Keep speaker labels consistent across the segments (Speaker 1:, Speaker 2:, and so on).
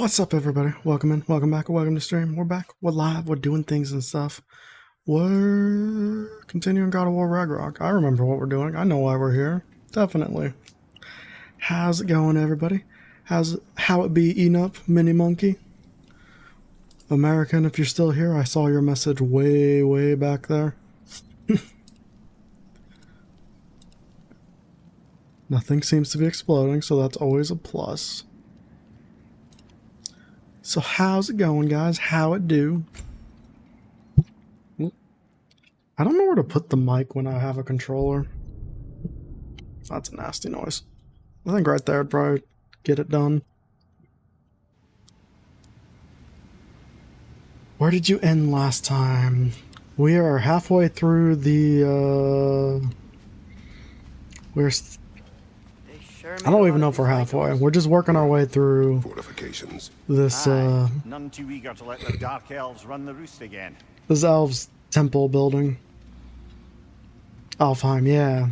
Speaker 1: What's up, everybody? Welcome in, welcome back, welcome to stream. We're back, we're live, we're doing things and stuff. We're continuing God of War Ragnarok. I remember what we're doing. I know why we're here. Definitely. How's it going, everybody? How it be eating up, Mini Monkey? American, if you're still here, I saw your message way back there. Nothing seems to be exploding, so that's always a plus. So how's it going, guys? How it do? I don't know where to put the mic when I have a controller. That's a nasty noise. I think right there would probably get it done. Where did you end last time? We are halfway through the, I don't even know if we're halfway. We're just working our way through
Speaker 2: fortifications.
Speaker 1: This,
Speaker 3: none too eager to let the dark elves run the roost again.
Speaker 1: this elves temple building. Alfheim, yeah.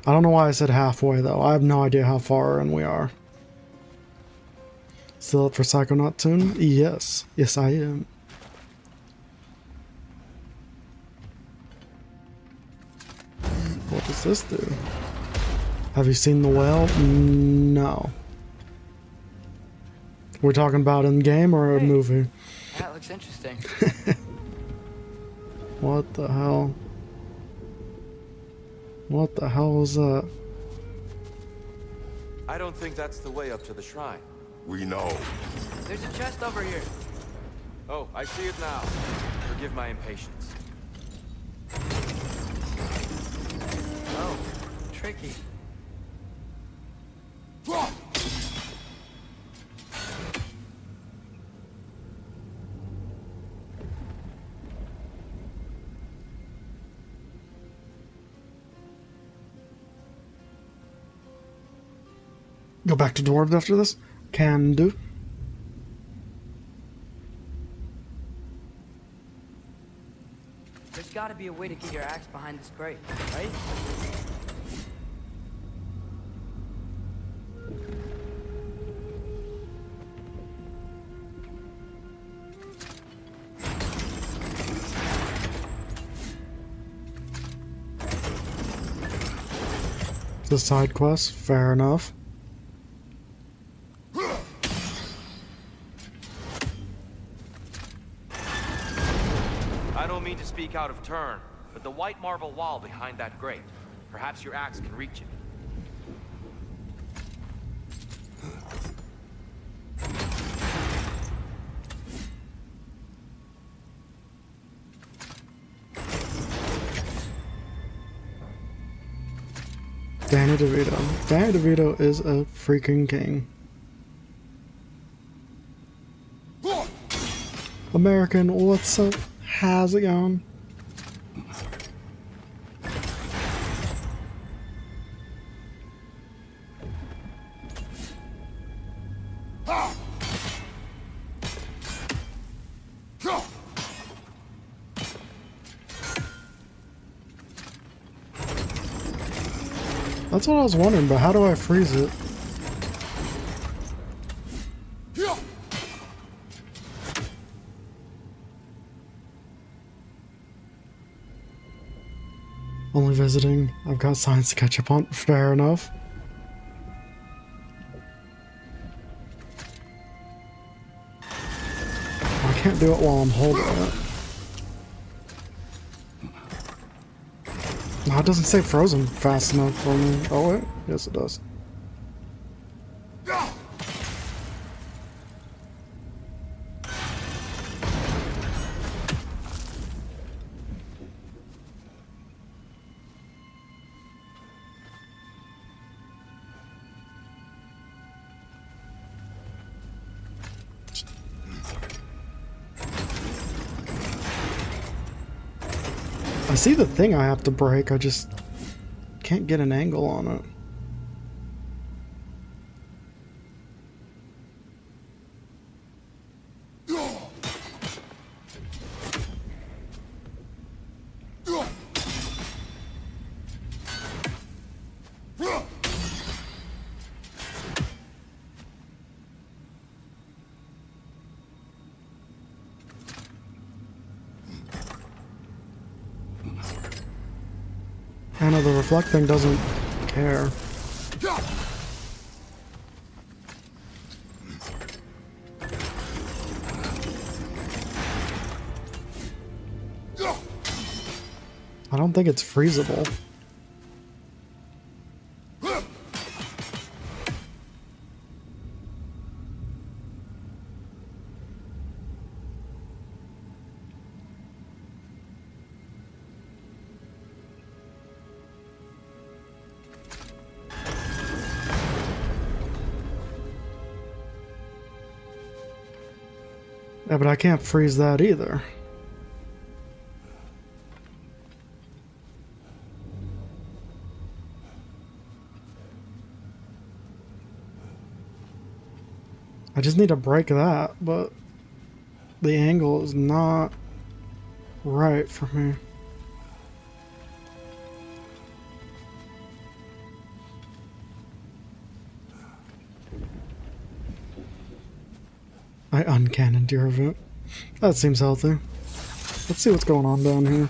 Speaker 1: I don't know why I said halfway, though. I have no idea how far in we are. Still up for Psychonaut Tune? Yes. Yes, I am. What does this do? Have you seen the whale? No. We're talking about in game or a movie?
Speaker 4: That looks interesting.
Speaker 1: What the hell? What the hell was that?
Speaker 5: I don't think that's the way up to the shrine.
Speaker 2: We know.
Speaker 4: There's a chest over here.
Speaker 5: Oh, I see it now. Forgive my impatience.
Speaker 4: Oh, tricky.
Speaker 1: Go back to Dwarves after this? Can do.
Speaker 4: There's gotta be a way to get your axe behind this grate, right?
Speaker 1: The side quest, fair enough.
Speaker 5: I don't mean to speak out of turn, but the white marble wall behind that grate. Perhaps your axe can reach it.
Speaker 1: Danny DeVito. Danny DeVito is a freaking king. American, what's up? How's it going? That's what I was wondering, but how do I freeze it? Only visiting. I've got signs to catch up on. Fair enough. I can't do it while I'm holding it. No, it doesn't say frozen fast enough for me. Oh wait, yes it does. I see the thing I have to break, I just can't get an angle on it. I know the reflect thing doesn't care. I don't think it's freezable. Yeah, but I can't freeze that either. I just need to break that, but the angle is not right for me. I uncannoned your event. That seems healthy. Let's see what's going on down here.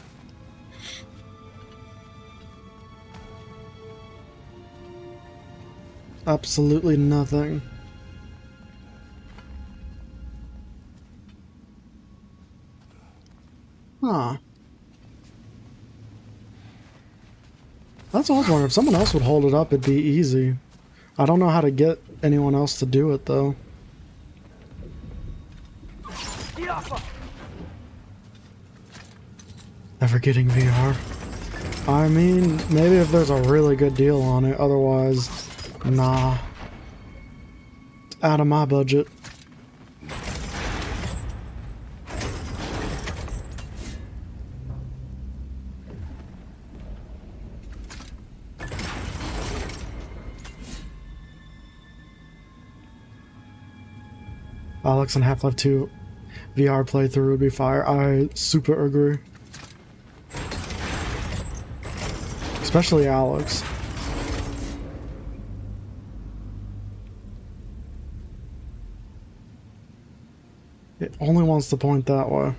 Speaker 1: Absolutely nothing. Huh. That's what I was wondering. If someone else would hold it up, it'd be easy. I don't know how to get anyone else to do it, though. Ever getting VR? I mean, maybe if there's a really good deal on it. Otherwise, nah. It's out of my budget. Alex and Half-Life 2 VR playthrough would be fire. I super agree. Especially Alex. It only wants to point that way.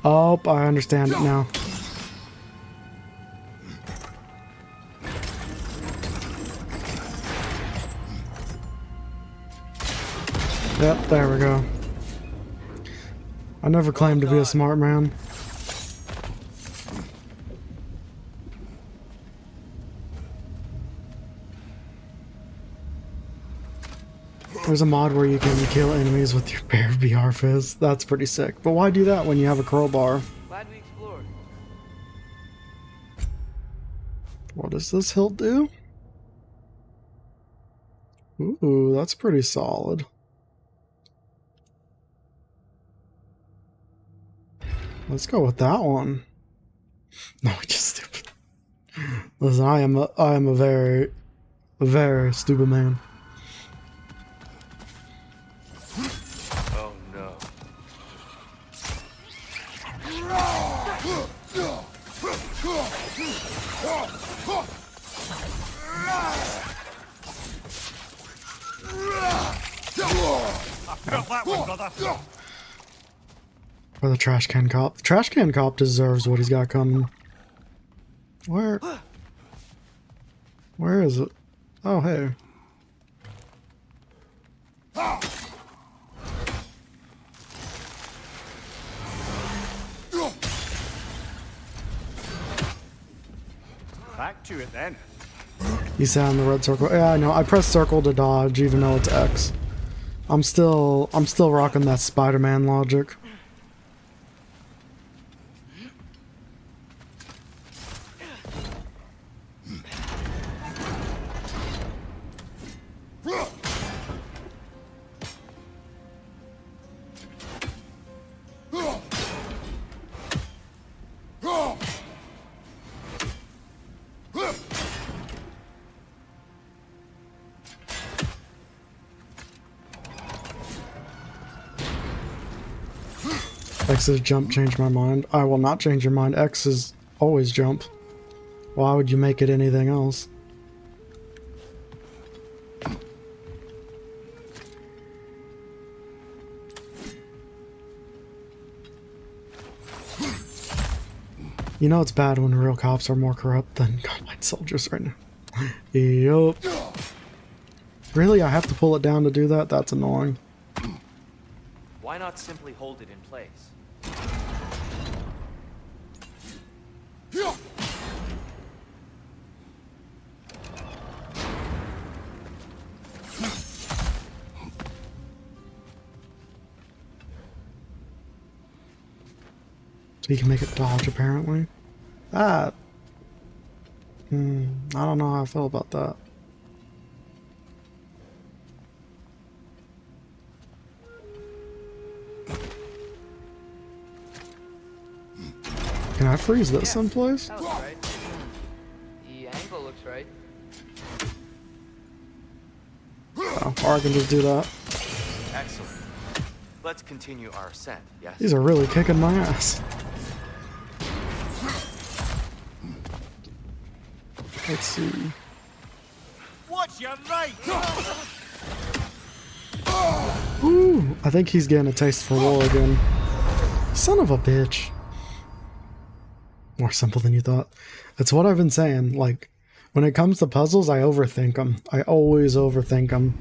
Speaker 1: Oh, I understand it now. Yep, there we go. I never claimed to be a smart man. There's a mod where you can kill enemies with your bare VR fizz. That's pretty sick. But why do that when you have a crowbar?
Speaker 4: Glad we explored.
Speaker 1: What does this hilt do? Ooh, that's pretty solid. Let's go with that one. No, we're just stupid. Listen, I am a very, very stupid man.
Speaker 5: Oh no.
Speaker 3: I felt that one, brother.
Speaker 1: Or the trash can cop. The trash can cop deserves what he's got coming. Where is it? Oh, hey.
Speaker 3: Back to it then.
Speaker 1: You sat on the red circle. Yeah, I know. I pressed circle to dodge, even though it's X. I'm still rocking that Spider-Man logic. X's jump changed my mind. I will not change your mind. X is always jump. Why would you make it anything else? You know it's bad when real cops are more corrupt than combine soldiers right now. Yup. Really? I have to pull it down to do that? That's annoying.
Speaker 5: Why not simply hold it in place?
Speaker 1: So you can make it dodge, apparently. I don't know how I feel about that. Can I freeze this someplace?
Speaker 4: That looks right. The angle looks right.
Speaker 1: Oh, or I can just do that.
Speaker 5: Excellent. Let's continue our ascent, yes?
Speaker 1: These are really kicking my ass. Let's see.
Speaker 3: Watch your right!
Speaker 1: Ooh, I think he's getting a taste for war again. Son of a bitch. More simple than you thought. That's what I've been saying. Like, when it comes to puzzles, I overthink them. I always overthink them.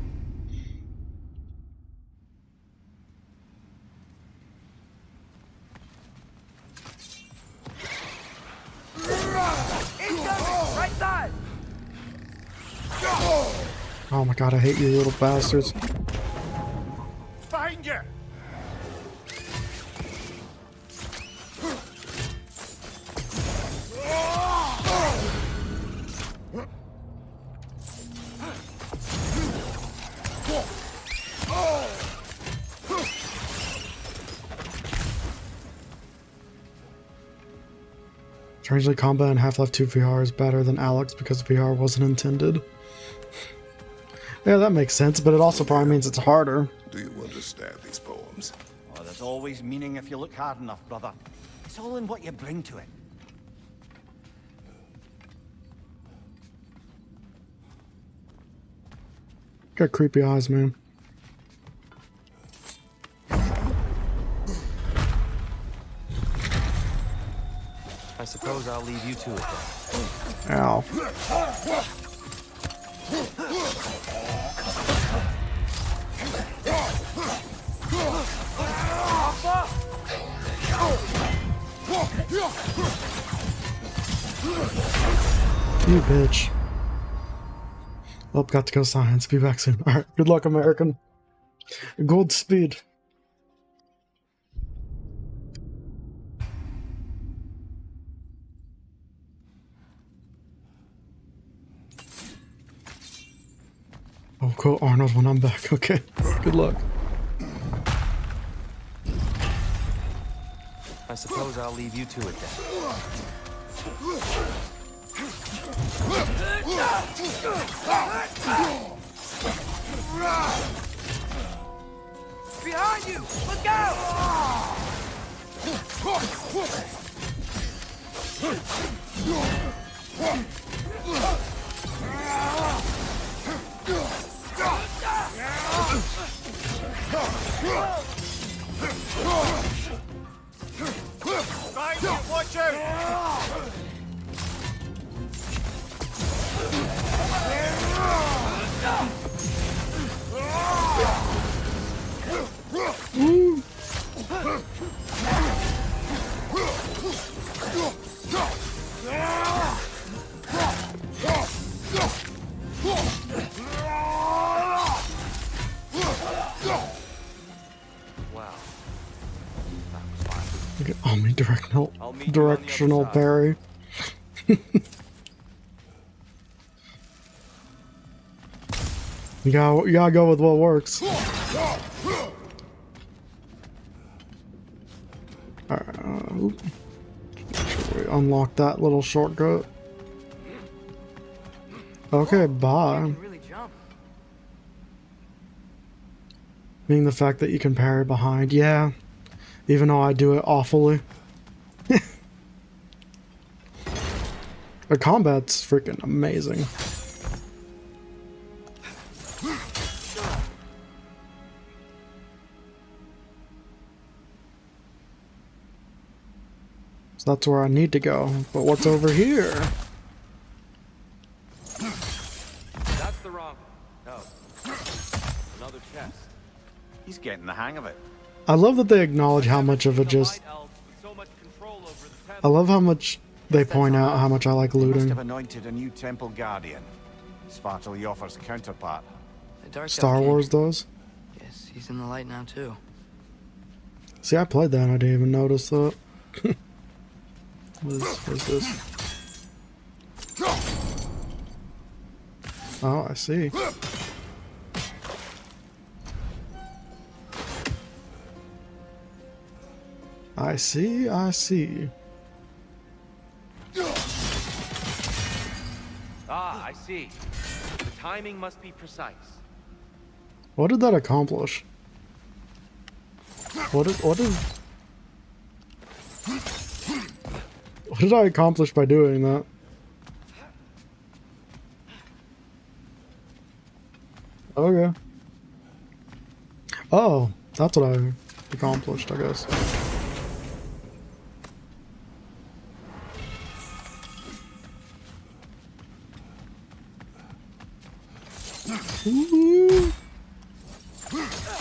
Speaker 4: Right side!
Speaker 1: Oh my god, I hate you little bastards.
Speaker 3: Behind you!
Speaker 1: Strangely, combat in Half-Life 2 VR is better than Alex because VR wasn't intended. Yeah, that makes sense, but it also probably means it's harder.
Speaker 2: Do you understand these poems?
Speaker 3: Oh, there's always meaning if you look hard enough, brother. It's all in what you bring to it.
Speaker 1: Got creepy eyes, man.
Speaker 5: I suppose I'll leave you to it then.
Speaker 1: Ow. You bitch. Oh, got to go science. Be back soon. Alright, good luck, American. Godspeed. Oh, quote Arnold when I'm back. Okay, good luck.
Speaker 5: I suppose I'll leave you to it then.
Speaker 4: Behind you! Look out!
Speaker 3: Behind you! Watch out!
Speaker 5: Wow. That was fine.
Speaker 1: Look at omnidirectional
Speaker 5: I'll meet you on the
Speaker 1: directional
Speaker 5: other side.
Speaker 1: parry. You gotta go with what works. Oop. Make sure we unlock that little shortcut. Okay, bye.
Speaker 4: You can really jump.
Speaker 1: Being the fact that you can parry behind, yeah. Even though I do it awfully. The combat's freaking amazing. So that's where I need to go. But what's over here?
Speaker 5: That's the wrong. No. Another chest.
Speaker 3: He's getting the hang of it.
Speaker 1: I love that they acknowledge how much of it just... I love how much they point out how much I like
Speaker 3: He must
Speaker 1: looting.
Speaker 3: have anointed a new temple guardian. Svartalf's offers counterpart.
Speaker 4: The Dark Elf
Speaker 1: Star
Speaker 4: King.
Speaker 1: Wars does.
Speaker 4: Yes, he's in the light now too.
Speaker 1: See, I played that and I didn't even notice that. What is this? Oh, I see. I see, I see.
Speaker 5: Ah, I see. The timing must be precise.
Speaker 1: What did that accomplish? What did I accomplish by doing that? Okay. Oh, that's what I accomplished, I guess. Ooh.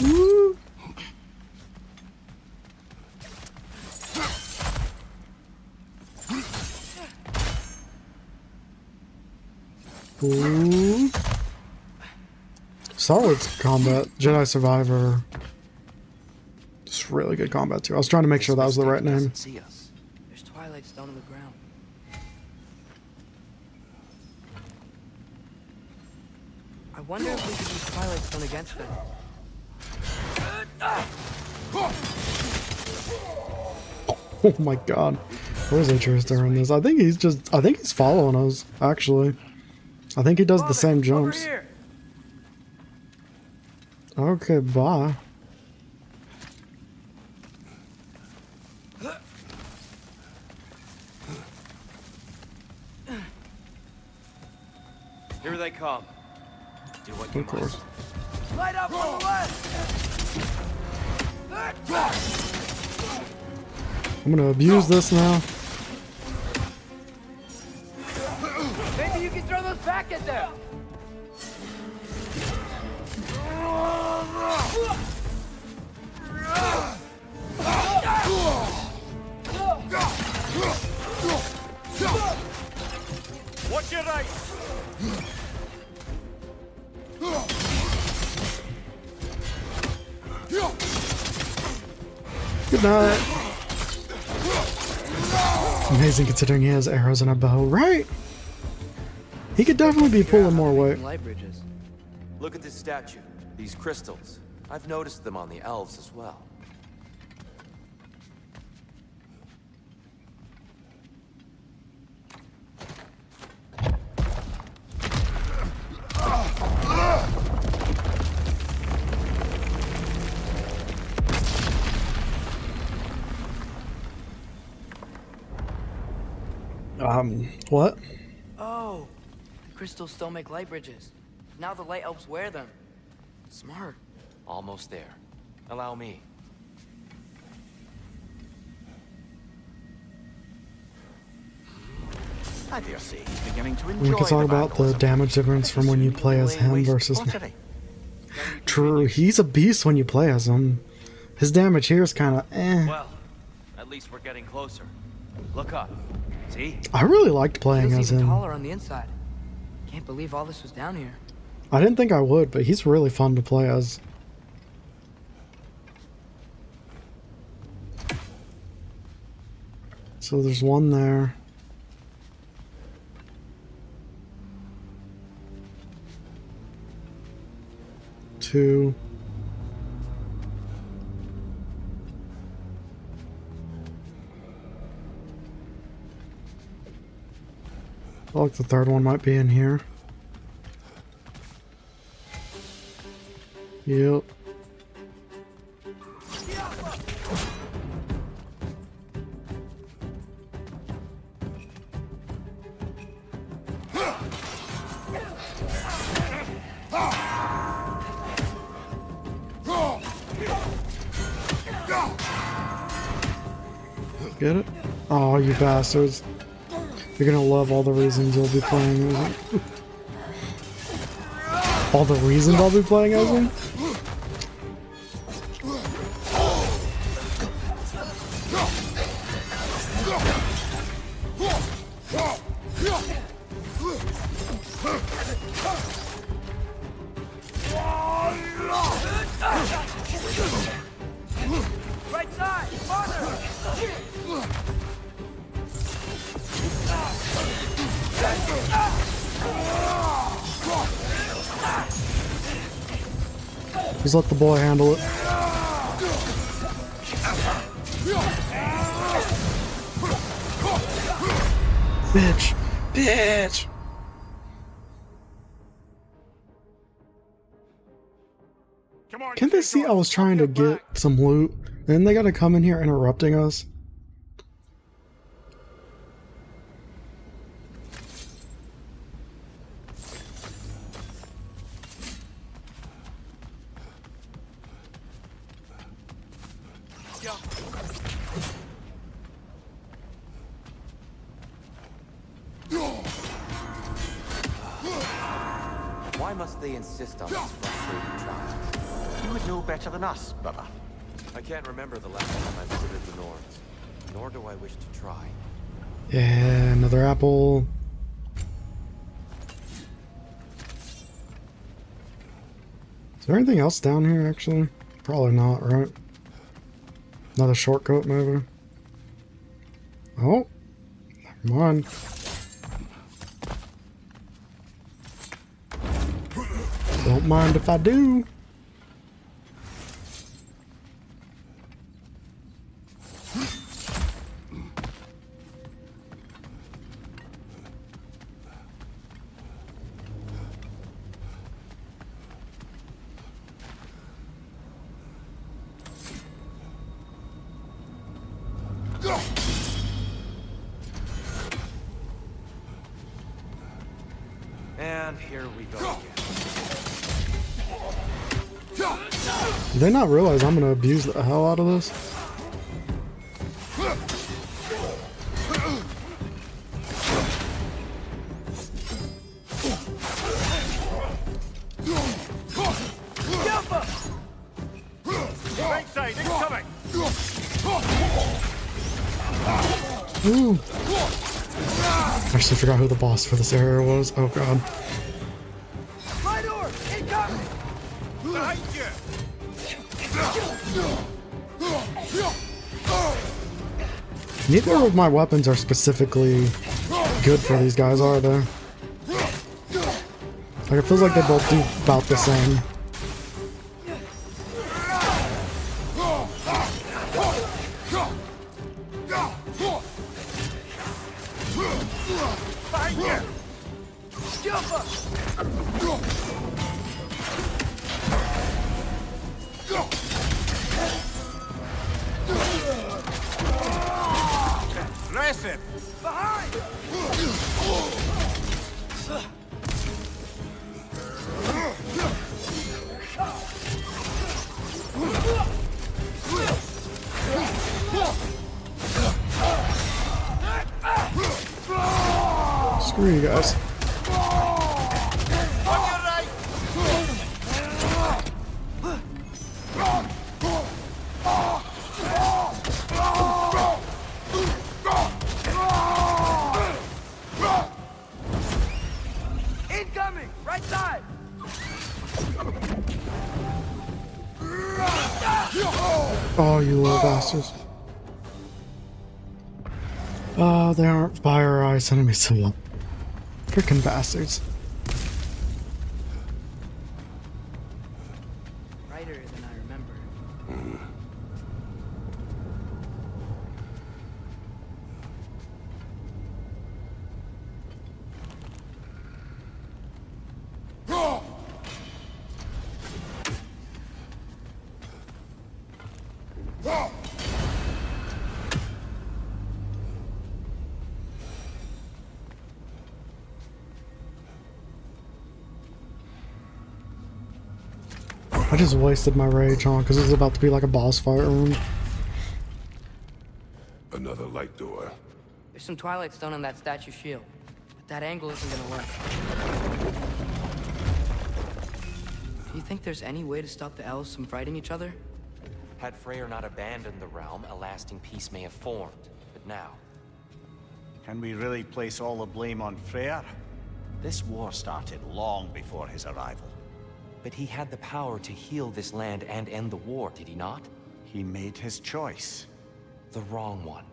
Speaker 1: Ooh. Ooh. Star Wars combat, Jedi Survivor. Just really good combat too. I was trying to make sure that was the right name.
Speaker 3: See us.
Speaker 4: There's Twilight Stone on the ground. I wonder if we could use Twilight Stone against them.
Speaker 1: Oh my god. Where's Atreus during this? I think he's following us, actually. I think he does the same jumps.
Speaker 4: Over here.
Speaker 1: Okay, bye.
Speaker 5: Here they come. Do what you
Speaker 1: Of course.
Speaker 5: must.
Speaker 4: Light up on the left.
Speaker 1: I'm gonna abuse this now.
Speaker 4: Maybe you can throw those back at them.
Speaker 5: Watch your right.
Speaker 1: Good night. Amazing considering he has arrows and a bow, right? He could definitely be pulling more weight.
Speaker 4: Light bridges.
Speaker 5: Look at this statue. These crystals. I've noticed them on the elves as well.
Speaker 1: What?
Speaker 4: Oh, the crystals still make light bridges. Now the light elves wear them. Smart.
Speaker 5: Almost there. Allow me.
Speaker 3: I dare say he's beginning to
Speaker 1: We
Speaker 3: enjoy
Speaker 1: can talk about the
Speaker 3: vandalism.
Speaker 1: damage difference from when you play as him versus... True, he's a beast when you play as him. His damage here is kind of eh.
Speaker 5: Well, at least we're getting closer. Look up. See?
Speaker 1: I really liked playing
Speaker 4: Feels
Speaker 1: as
Speaker 4: even
Speaker 1: him.
Speaker 4: taller on the inside. Can't believe all this was down here.
Speaker 1: I didn't think I would, but he's really fun to play as. So there's one there. Two. I like the third one might be in here. Yep. Get it? Oh, you bastards. You're gonna love all the reasons you'll be playing as him. All the reasons I'll be playing as him?
Speaker 4: Right side, farther!
Speaker 1: Just let the boy handle it. Bitch! Bitch! Can't they see I was trying to get some loot? And then they gotta come in here interrupting us?
Speaker 3: Why must they insist on these frustrating trials? You would know better than us, brother.
Speaker 5: I can't remember the last time I visited the Nords, nor do I wish to try.
Speaker 1: Yeah, another apple. Is there anything else down here, actually? Probably not, right? Another shortcut, maybe? Oh. Never mind. Don't mind if I do.
Speaker 5: And here we go again.
Speaker 1: Do they not realize I'm gonna abuse the hell out of this?
Speaker 3: Right side, incoming!
Speaker 1: Ooh. I actually forgot who the boss for this area was. Oh god.
Speaker 3: Behind you!
Speaker 1: Neither of my weapons are specifically good for these guys, are they? Like, it feels like they both do about the same.
Speaker 3: Aggressive! Behind!
Speaker 1: Screw you guys.
Speaker 4: Incoming! Right side!
Speaker 1: Oh, you little bastards. Oh, they aren't fire or ice enemies, so you freaking bastards.
Speaker 4: Brighter than I remember.
Speaker 1: I just wasted my rage on because this is about to be like a boss fight room.
Speaker 2: Another light door?
Speaker 4: There's some Twilight Stone on that statue's shield, but that angle isn't gonna work. Do you think there's any way to stop the elves from fighting each other?
Speaker 5: Had Freyr not abandoned the realm, a lasting peace may have formed. But now,
Speaker 6: Can we really place all the blame on Freyr? This war started long before his arrival.
Speaker 5: but he had the power to heal this land and end the war, did he not?
Speaker 6: He made his choice.
Speaker 5: The wrong one.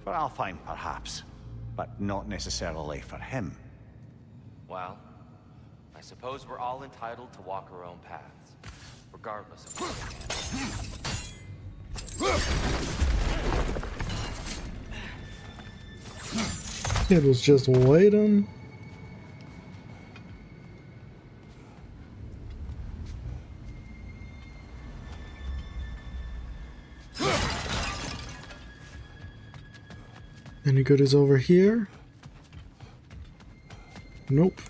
Speaker 6: For Alfheim, perhaps, but not necessarily for him.
Speaker 5: Well, I suppose we're all entitled to walk our own paths, regardless of what
Speaker 1: Kid was just waiting. Any goodies over here? Nope.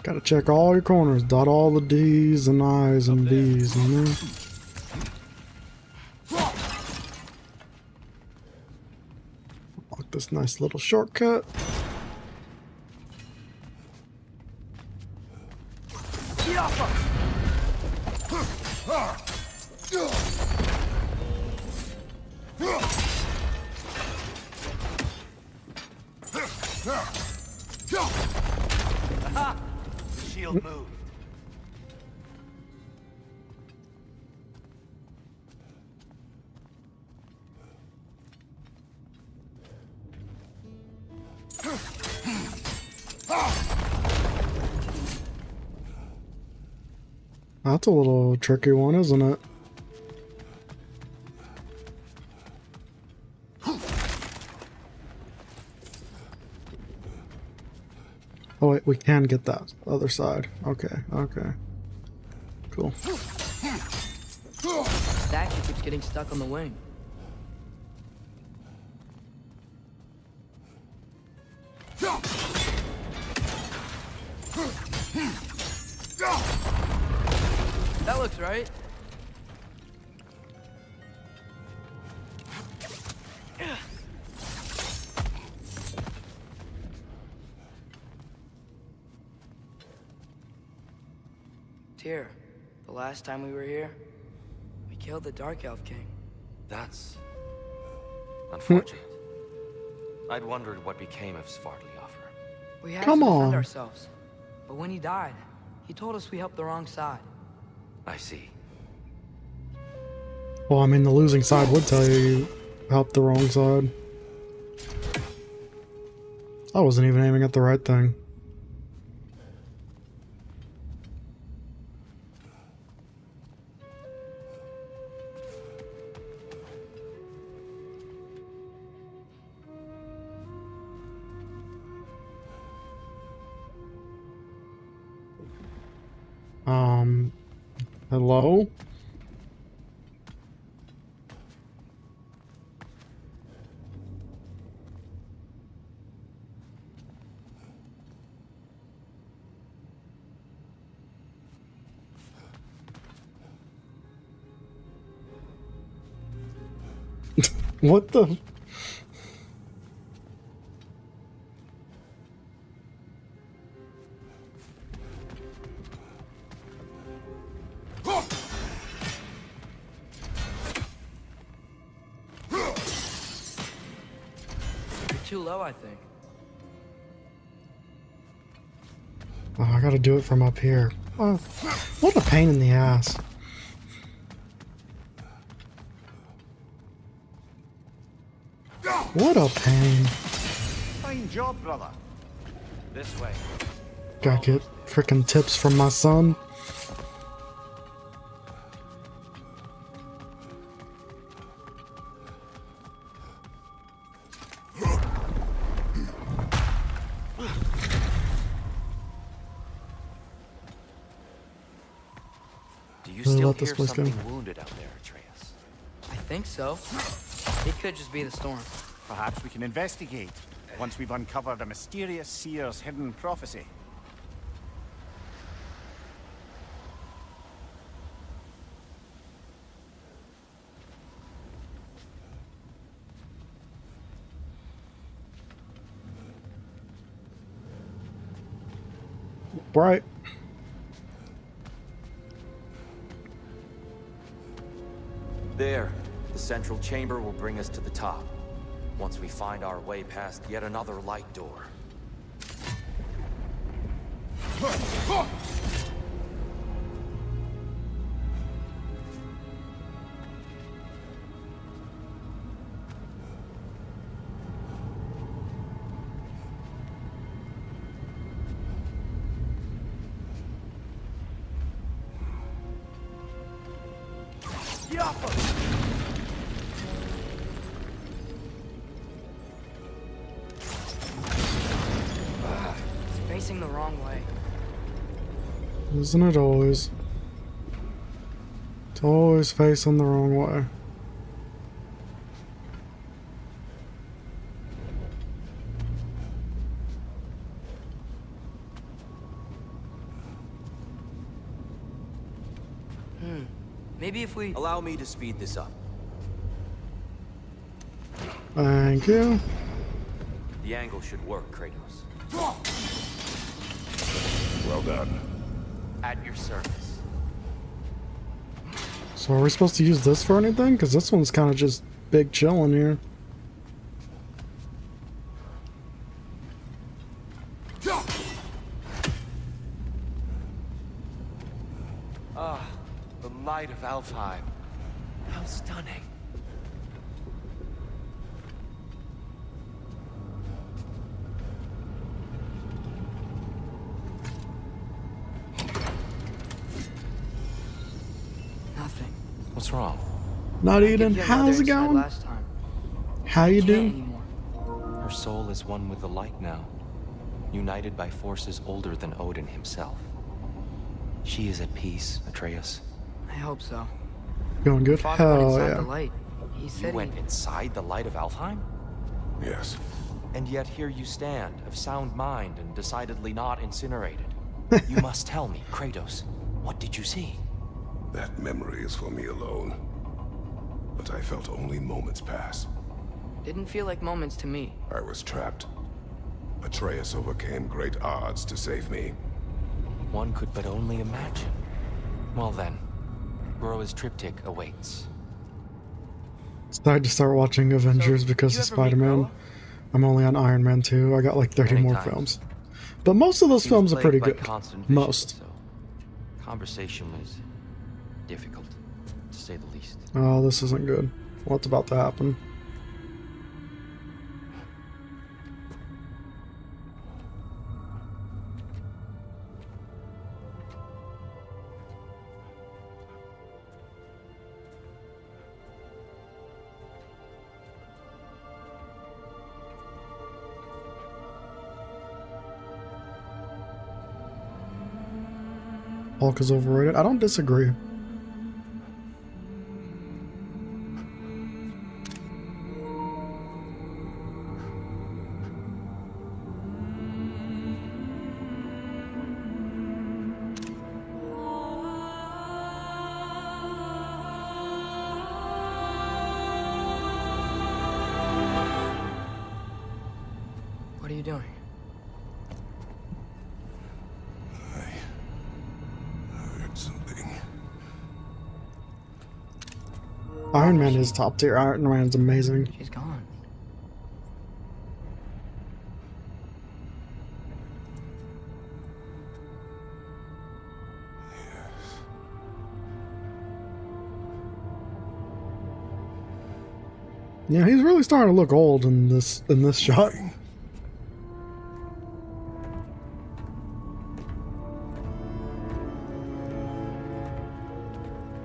Speaker 1: Gotta check all your corners, dot all the D's and I's and B's, you know? Lock this nice little shortcut.
Speaker 5: Aha! The shield moved.
Speaker 1: That's a little tricky one, isn't it? Oh wait, we can get that other side. Okay, okay. Cool.
Speaker 4: The statue keeps getting stuck on the wing. That looks right. Tyr, the last time we were here, we killed the Dark Elf King.
Speaker 5: That's unfortunate. I'd wondered what became of Svartalfheim.
Speaker 4: We had
Speaker 1: Come
Speaker 4: to defend
Speaker 1: on.
Speaker 4: ourselves. But when he died, he told us we helped the wrong side.
Speaker 5: I see.
Speaker 1: Well, I mean, the losing side would tell you helped the wrong side. I wasn't even aiming at the right thing. Hello? What the?
Speaker 4: You're too low, I think.
Speaker 1: Oh, I gotta do it from up here. Oh, what a pain in the ass. What a pain.
Speaker 6: Fine job, brother.
Speaker 5: This way.
Speaker 1: Gotta get frickin' tips from my son.
Speaker 5: Do you
Speaker 1: Really
Speaker 5: still
Speaker 1: let this
Speaker 5: hear
Speaker 1: place go.
Speaker 5: something wounded out there, Atreus?
Speaker 4: I think so. It could just be the storm.
Speaker 6: Perhaps we can investigate once we've uncovered a mysterious seer's hidden prophecy.
Speaker 1: bright.
Speaker 3: There. The central chamber will bring us to the top. Once we find our way past yet another light door.
Speaker 4: It's facing the wrong way.
Speaker 1: Isn't it always? It's always facing the wrong way.
Speaker 4: Maybe if we...
Speaker 3: Allow me to speed this up.
Speaker 1: Thank you.
Speaker 3: The angle should work, Kratos.
Speaker 2: Well done.
Speaker 5: At your service.
Speaker 1: So are we supposed to use this for anything? Because this one's kind of just big chilling here.
Speaker 5: Ah, the light of Alfheim. How stunning.
Speaker 4: Nothing.
Speaker 5: What's wrong?
Speaker 1: Not Eden,
Speaker 4: Give you another
Speaker 1: how's it
Speaker 4: insight
Speaker 1: going?
Speaker 4: Last time.
Speaker 1: How you
Speaker 4: Can't
Speaker 1: doing?
Speaker 4: anymore.
Speaker 5: Her soul is one with the light now, united by forces older than Odin himself. She is at peace, Atreus.
Speaker 4: I hope so.
Speaker 1: Going good?
Speaker 4: Father went
Speaker 1: Hell
Speaker 4: inside
Speaker 1: yeah.
Speaker 4: the light. He
Speaker 5: You
Speaker 4: said
Speaker 5: went inside the light of Alfheim?
Speaker 2: Yes.
Speaker 5: And yet here you stand, of sound mind and decidedly not incinerated. You must tell me, Kratos, what did you see?
Speaker 2: That memory is for me alone. But I felt only moments pass.
Speaker 4: Didn't feel like moments to me.
Speaker 2: I was trapped. Atreus overcame great odds to save me.
Speaker 5: One could but only imagine. Well then, Groa's triptych awaits.
Speaker 1: Decided to start watching Avengers
Speaker 4: So,
Speaker 1: because
Speaker 4: you
Speaker 1: of
Speaker 4: ever meet
Speaker 1: Spider-Man.
Speaker 4: Groa?
Speaker 1: I'm only on Iron Man 2. I got like 30
Speaker 5: Many
Speaker 1: more
Speaker 5: times.
Speaker 1: films. But most of those
Speaker 5: He was
Speaker 1: films are pretty
Speaker 5: plagued by
Speaker 1: good.
Speaker 5: constant visions,
Speaker 1: Most.
Speaker 5: So conversation was difficult, to say the least.
Speaker 1: Oh, this isn't good. What's about to happen? Hulk is overrated. I don't disagree.
Speaker 4: What are you doing?
Speaker 2: Heard something.
Speaker 1: Iron Man is top tier. Iron Man's amazing.
Speaker 4: She's gone.
Speaker 1: Yeah, he's really starting to look old in this shot.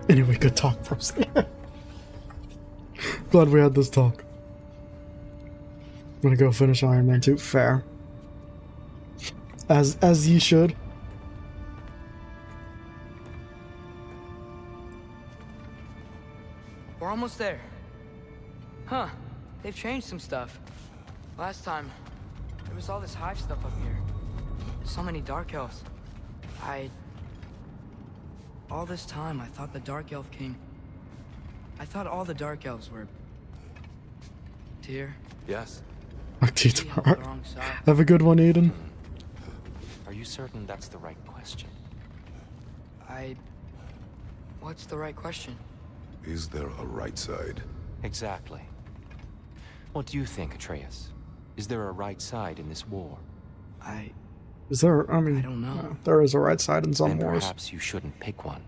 Speaker 1: Anyway, good talk, bros. Glad we had this talk. I'm gonna go finish Iron Man 2. Fair. As you should.
Speaker 4: We're almost there. Huh. They've changed some stuff. Last time, there was all this hive stuff up here. So many dark elves. All this time, I thought the Dark Elf King... I thought all the Dark Elves were... Tyr.
Speaker 3: Yes.
Speaker 1: Fuck you,
Speaker 4: He held the wrong side.
Speaker 1: Have a good one, Eden.
Speaker 5: Are you certain? certain that's the right question.
Speaker 4: What's the right question?
Speaker 2: Is there a right side?
Speaker 5: Exactly. What do you think, Atreus? Is there a right side in this war?
Speaker 1: Is there? I mean,
Speaker 4: I don't know.
Speaker 1: there is a right side in some
Speaker 5: Then
Speaker 1: wars.
Speaker 5: perhaps you shouldn't pick one.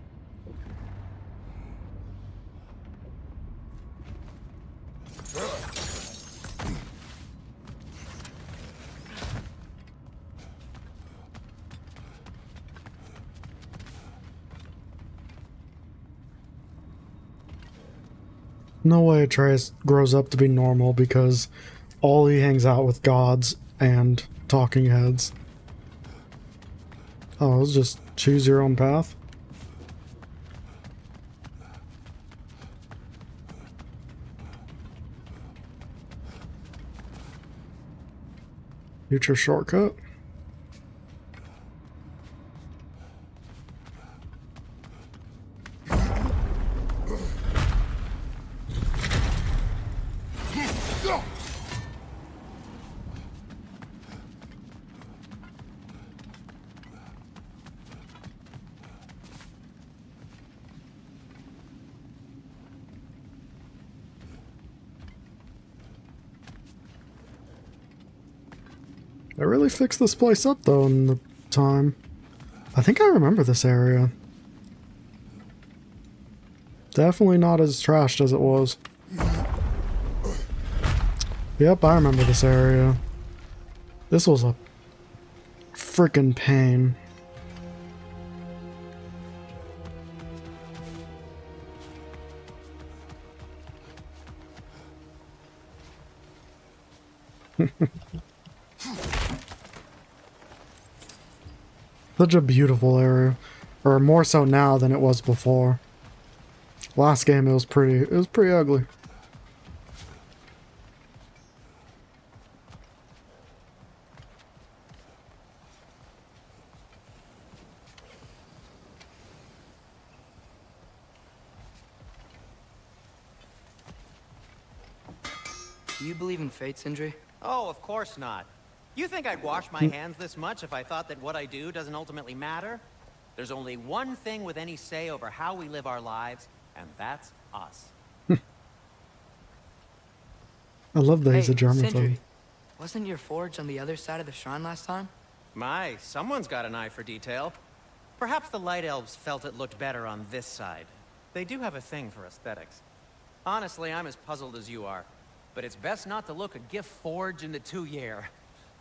Speaker 1: No way Atreus grows up to be normal because all he hangs out with gods and talking heads. Oh, it's just choose your own path. Future shortcut. They really fixed this place up though in the time. I think I remember this area. Definitely not as trashed as it was. Yep, I remember this area. This was a freaking pain. Such a beautiful area, or more so now than it was before. Last game it was pretty ugly.
Speaker 4: Do you believe in fate, Sindri?
Speaker 7: Oh, of course not. You think I'd wash my hands this much if I thought that what I do doesn't ultimately matter? There's only one thing with any say over how we live our lives, and that's us.
Speaker 1: I love that he's a German
Speaker 4: Sindri,
Speaker 1: film.
Speaker 4: wasn't your forge on the other side of the shrine last time?
Speaker 7: My, someone's got an eye for detail. Perhaps the Light Elves felt it looked better on this side. They do have a thing for aesthetics. Honestly, I'm as puzzled as you are. But it's best not to look a gift forge in the 2-year.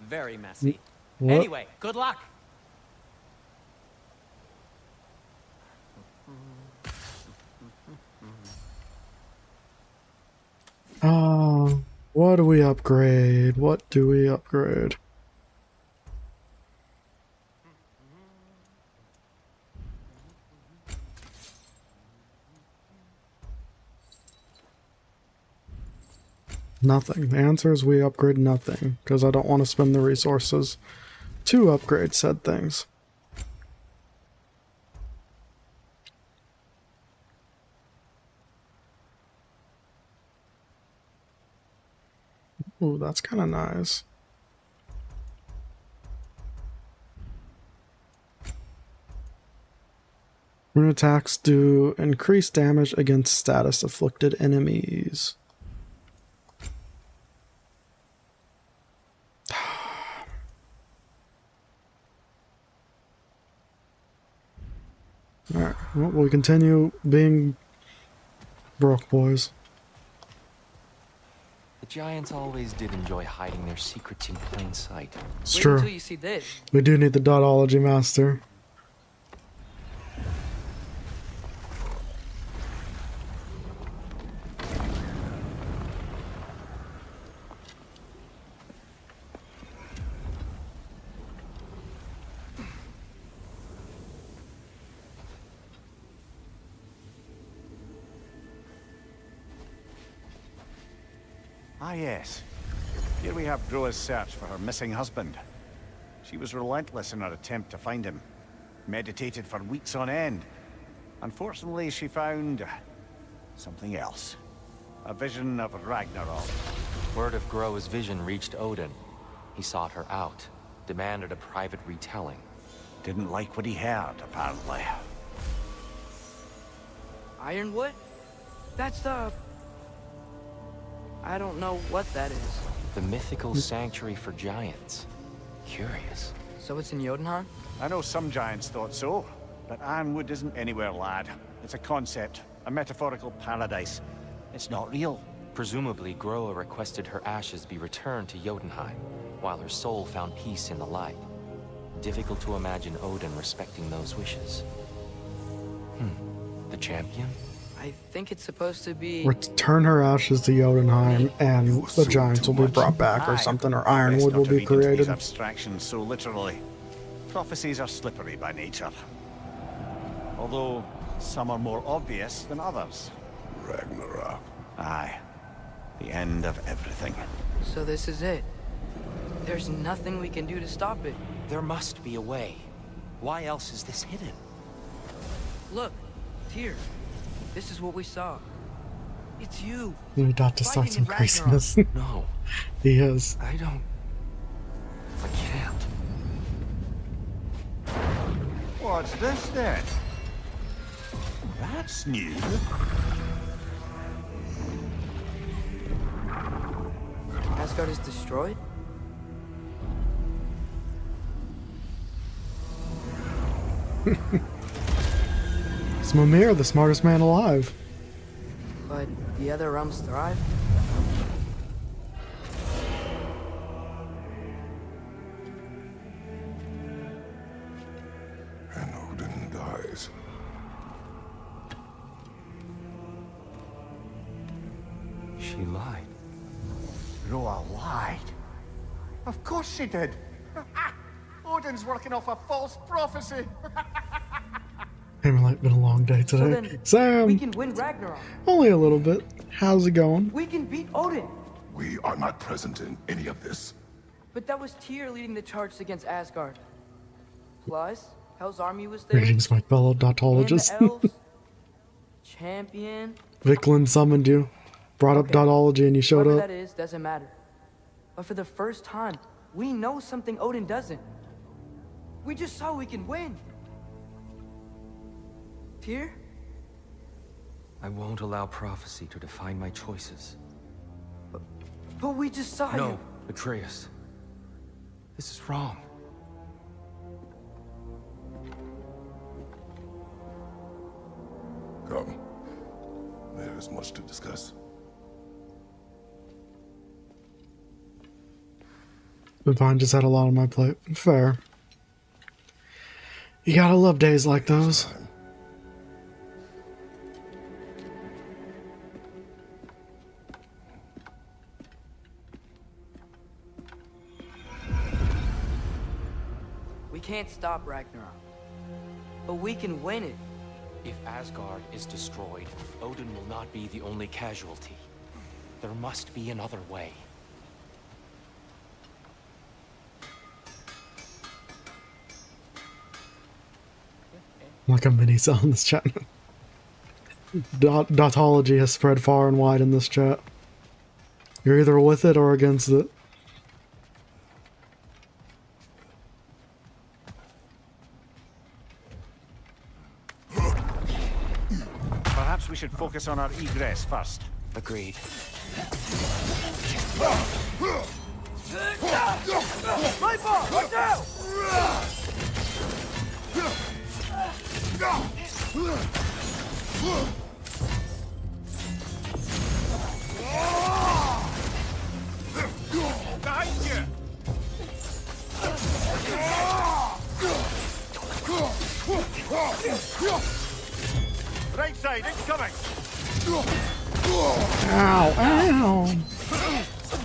Speaker 7: Very messy.
Speaker 1: What?
Speaker 7: Anyway, good luck!
Speaker 1: Oh, what do we upgrade? What do we upgrade? Nothing. The answer is we upgrade nothing, because I don't want to spend the resources to upgrade said things. Ooh, that's kind of nice. Rune attacks do increased damage against status afflicted enemies. Alright, well, we'll continue being broke boys.
Speaker 5: The giants always did enjoy hiding their secrets in plain sight.
Speaker 1: It's
Speaker 4: Wait
Speaker 1: true.
Speaker 4: until you see this.
Speaker 1: We do need the dotology master.
Speaker 6: Ah, yes. Here we have Groa's search for her missing husband. She was relentless in her attempt to find him. Meditated for weeks on end. Unfortunately, she found something else. A vision of Ragnarok.
Speaker 5: Word of Groa's vision reached Odin. He sought her out, demanded a private retelling.
Speaker 6: Didn't like what he heard, apparently.
Speaker 4: Ironwood? That's the... I don't know what that is.
Speaker 3: The mythical sanctuary for giants. Curious.
Speaker 4: So it's in Jotunheim?
Speaker 6: I know some giants thought so, but Ironwood isn't anywhere, lad. It's a concept, a metaphorical paradise. It's not real.
Speaker 3: Presumably, Groa requested her ashes be returned to Jotunheim, while her soul found peace in the light. Difficult to imagine Odin respecting those wishes. The champion?
Speaker 4: I think it's supposed to be...
Speaker 1: Return her ashes to Jotunheim, and the giants will be brought back or something, or Ironwood will be created.
Speaker 6: These abstractions so literally. Prophecies are slippery by nature. Although, some are more obvious than others.
Speaker 2: Ragnarok.
Speaker 6: Aye. The end of everything.
Speaker 4: So this is it. There's nothing we can do to stop it.
Speaker 3: There must be a way. Why else is this hidden?
Speaker 4: Look, Tyr. This is what we saw. It's you.
Speaker 1: We're about to start some
Speaker 4: Fighting in
Speaker 1: craziness.
Speaker 3: No,
Speaker 1: He is.
Speaker 3: I don't... I can't.
Speaker 6: What's this then? That's new.
Speaker 4: Asgard is destroyed?
Speaker 1: It's Mimir, the smartest man alive.
Speaker 4: But the other realms thrive?
Speaker 2: And Odin dies.
Speaker 3: She lied.
Speaker 6: Roa lied. Of course she did. Odin's working off a false prophecy.
Speaker 1: Hey, it's been a long day
Speaker 4: So
Speaker 1: today.
Speaker 4: then,
Speaker 1: Sam,
Speaker 4: we can win Ragnarok.
Speaker 1: only a little bit. How's it going?
Speaker 4: We can beat Odin.
Speaker 2: We are not present in any of this.
Speaker 4: But that was Tyr leading the charge against Asgard. Plus, Hell's army was there.
Speaker 1: Greetings, my fellow
Speaker 4: And the
Speaker 1: dotologists.
Speaker 4: elves. Champion.
Speaker 1: Viklin summoned you, brought up
Speaker 4: Okay.
Speaker 1: dotology, and you showed
Speaker 4: Whatever
Speaker 1: up.
Speaker 4: that is, doesn't matter. But for the first time, we know something Odin doesn't. We just saw we can win. Tyr?
Speaker 3: I won't allow prophecy to define my choices.
Speaker 4: But we just saw
Speaker 3: No,
Speaker 4: you.
Speaker 3: Atreus. This is wrong.
Speaker 2: Come. There is much to discuss.
Speaker 1: Divine just had a lot on my plate. Fair. You gotta love days like those.
Speaker 4: We can't stop Ragnarok. But we can win it.
Speaker 3: If Asgard is destroyed, Odin will not be the only casualty. There must be another way.
Speaker 1: Like a mini cell in this chat. Dotology has spread far and wide in this chat. You're either with it or against it.
Speaker 6: Perhaps we should focus on our egress first.
Speaker 3: Agreed.
Speaker 6: Behind you! Right side, incoming!
Speaker 1: Ow, ow!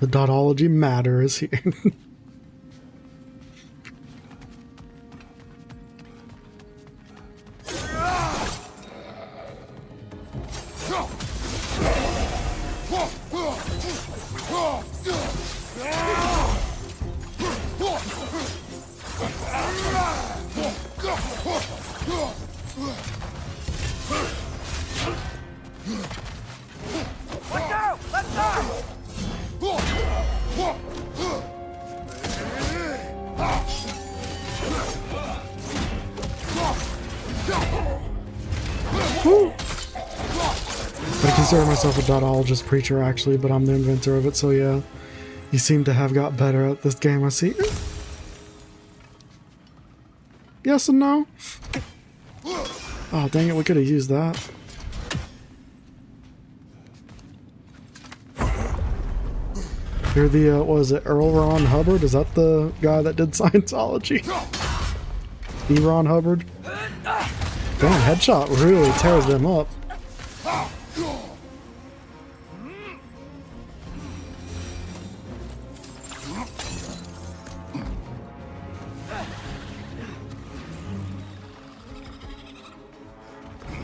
Speaker 1: The dotology matters here. consider myself a dotologist preacher actually, but I'm the inventor of it, so yeah. You seem to have got better at this game, I see. Yes and no? Oh, dang it, we could have used that. You're the, what was it, Earl Ron Hubbard? Is that the guy that did Scientology? E. Ron Hubbard? Damn, headshot really tears them up.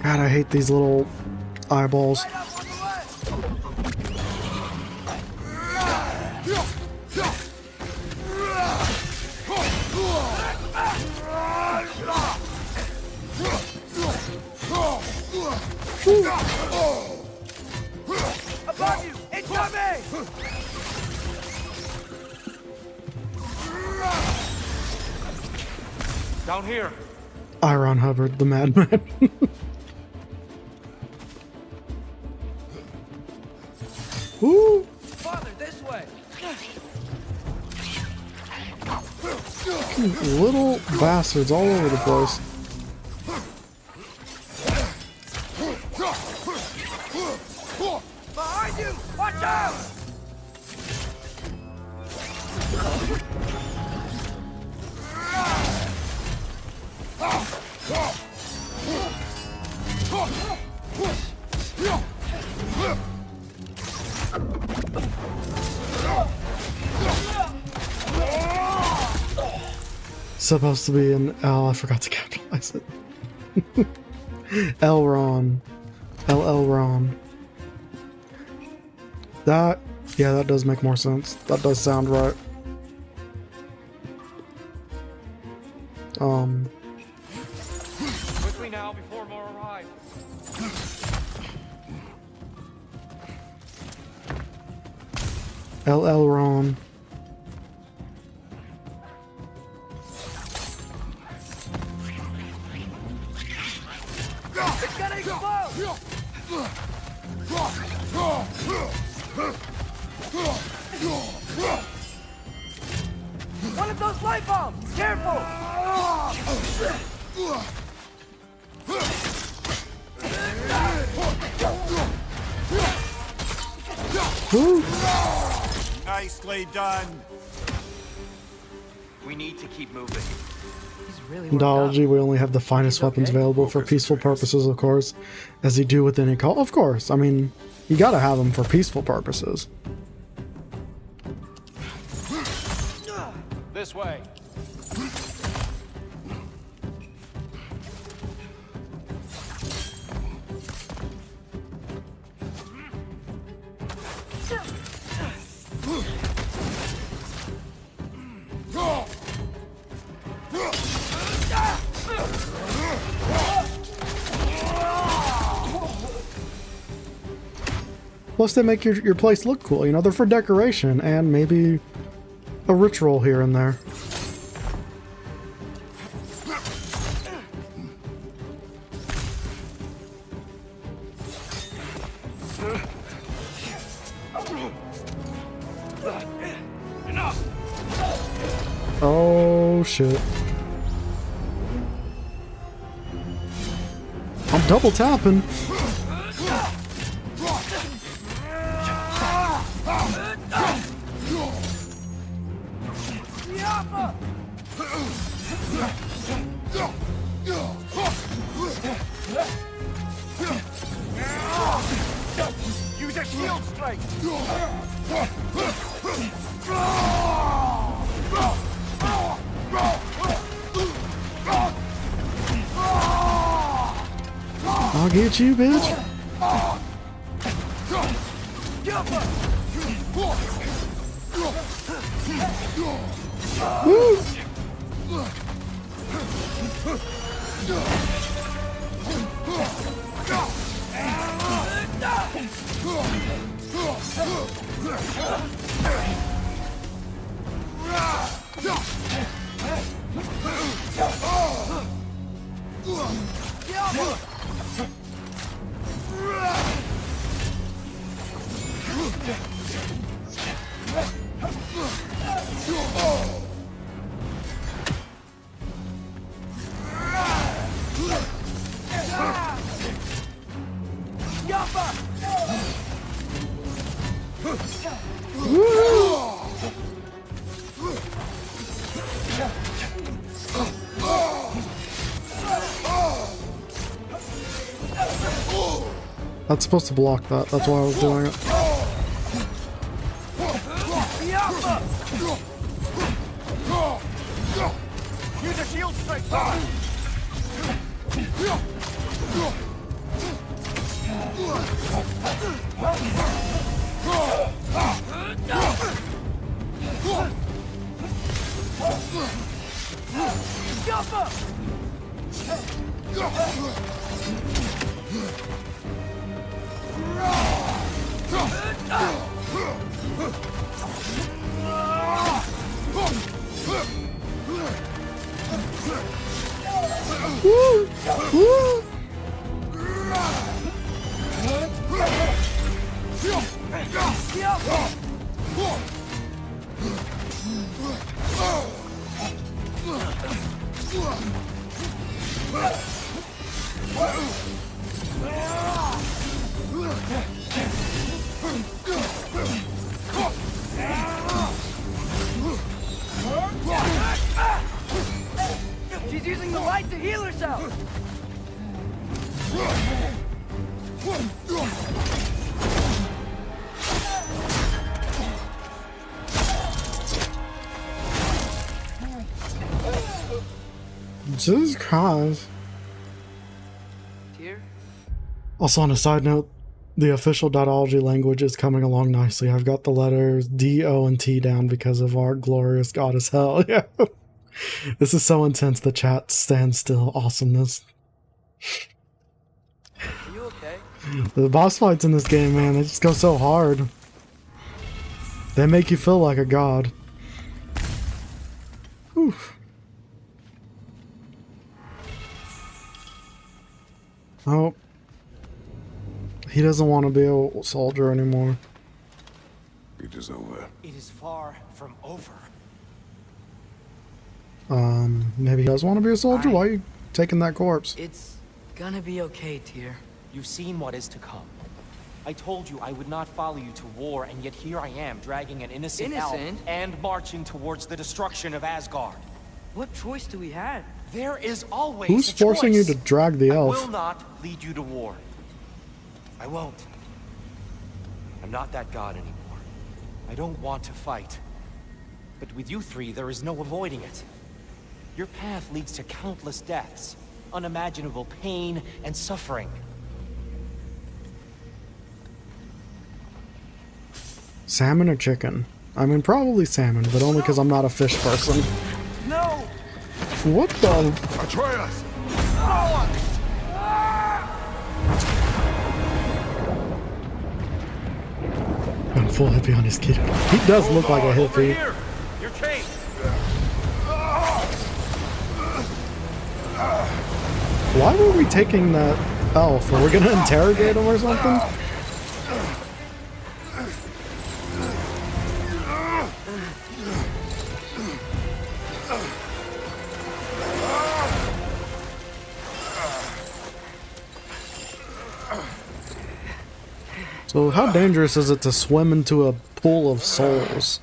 Speaker 1: God, I hate these little eyeballs.
Speaker 5: Above you! Incoming! Down here.
Speaker 1: Ron Hubbard, the madman. Woo!
Speaker 5: Father, this way.
Speaker 1: Little bastards all over the place.
Speaker 5: Behind you! Watch out!
Speaker 1: Supposed to be an L, I forgot to capitalize it. Elron. Elron. That, yeah, that does make more sense. That does sound right.
Speaker 5: Quickly now before more arrive.
Speaker 1: Elron.
Speaker 5: It's gonna explode! One of those light bombs! Careful!
Speaker 6: Nicely done.
Speaker 5: We need to keep moving.
Speaker 4: He's really
Speaker 1: In Dology, we only have the finest weapons available for peaceful purposes, of course, as you do with any call. Of course, I mean, you gotta have them for peaceful purposes.
Speaker 5: This way.
Speaker 1: Plus, they make your place look cool. You know, they're for decoration and maybe a ritual here and there. Oh, shit. I'm double tapping.
Speaker 5: Use a shield strike!
Speaker 1: I'll get you, bitch. Woo! That's supposed to block that. That's why I was doing it.
Speaker 6: Use a shield strike!
Speaker 1: Woo! Woo!
Speaker 4: She's using the light to heal herself!
Speaker 1: Jesus Christ.
Speaker 4: Tyr?
Speaker 1: Also, on a side note, the official Dotology language is coming along nicely. I've got the letters D, O, and T down because of our glorious God as hell. Yeah. This is so intense, the chat stands still awesomeness.
Speaker 4: Are you okay?
Speaker 1: The boss fights in this game, man, they just go so hard. They make you feel like a god. Whew. Oh. He doesn't want to be a soldier anymore.
Speaker 2: It is over.
Speaker 7: It is far from over.
Speaker 1: Maybe he does want to be a soldier? Why are you taking that corpse?
Speaker 4: It's gonna be okay, Tyr.
Speaker 3: You've seen what is to come. I told you I would not follow you to war, and yet here I am, dragging an innocent elf
Speaker 4: Innocent?
Speaker 3: and marching towards the destruction of Asgard.
Speaker 4: What choice do we have?
Speaker 3: There is always
Speaker 1: Who's
Speaker 3: a
Speaker 1: forcing you
Speaker 3: choice.
Speaker 1: to drag the
Speaker 3: I
Speaker 1: elf?
Speaker 3: will not lead you to war. I won't. I'm not that god anymore. I don't want to fight. But with you three, there is no avoiding it. Your path leads to countless deaths, unimaginable pain and suffering.
Speaker 1: Salmon or chicken? I mean, probably salmon, but only because I'm not a fish person.
Speaker 6: No!
Speaker 1: What the?
Speaker 2: Atreus!
Speaker 1: I'm full hippie on his kid. He does look like a
Speaker 5: Over
Speaker 1: hippie.
Speaker 5: here! You're chased!
Speaker 1: Why were we taking that elf? Are we gonna interrogate him or something? So how dangerous is it to swim into a pool of souls?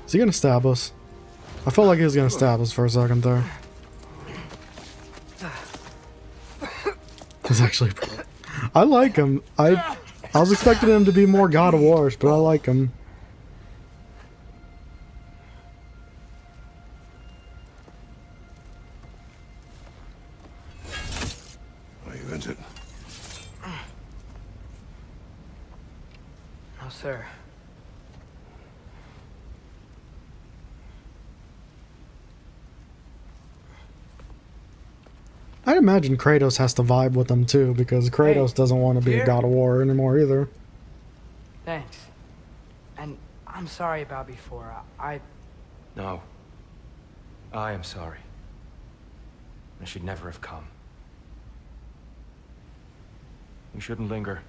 Speaker 1: Is he gonna stab us? I felt like he was gonna stab us for a second there. It's actually, I like him. I was expecting him to be more God of War, but I like him.
Speaker 2: Are you injured?
Speaker 4: No, sir.
Speaker 1: I'd imagine Kratos has to vibe with them too, because Kratos doesn't want to be a
Speaker 4: Tyr?
Speaker 1: God of War anymore either.
Speaker 4: Thanks. And I'm sorry about before.
Speaker 3: No. I am sorry. I should never have come. We shouldn't linger.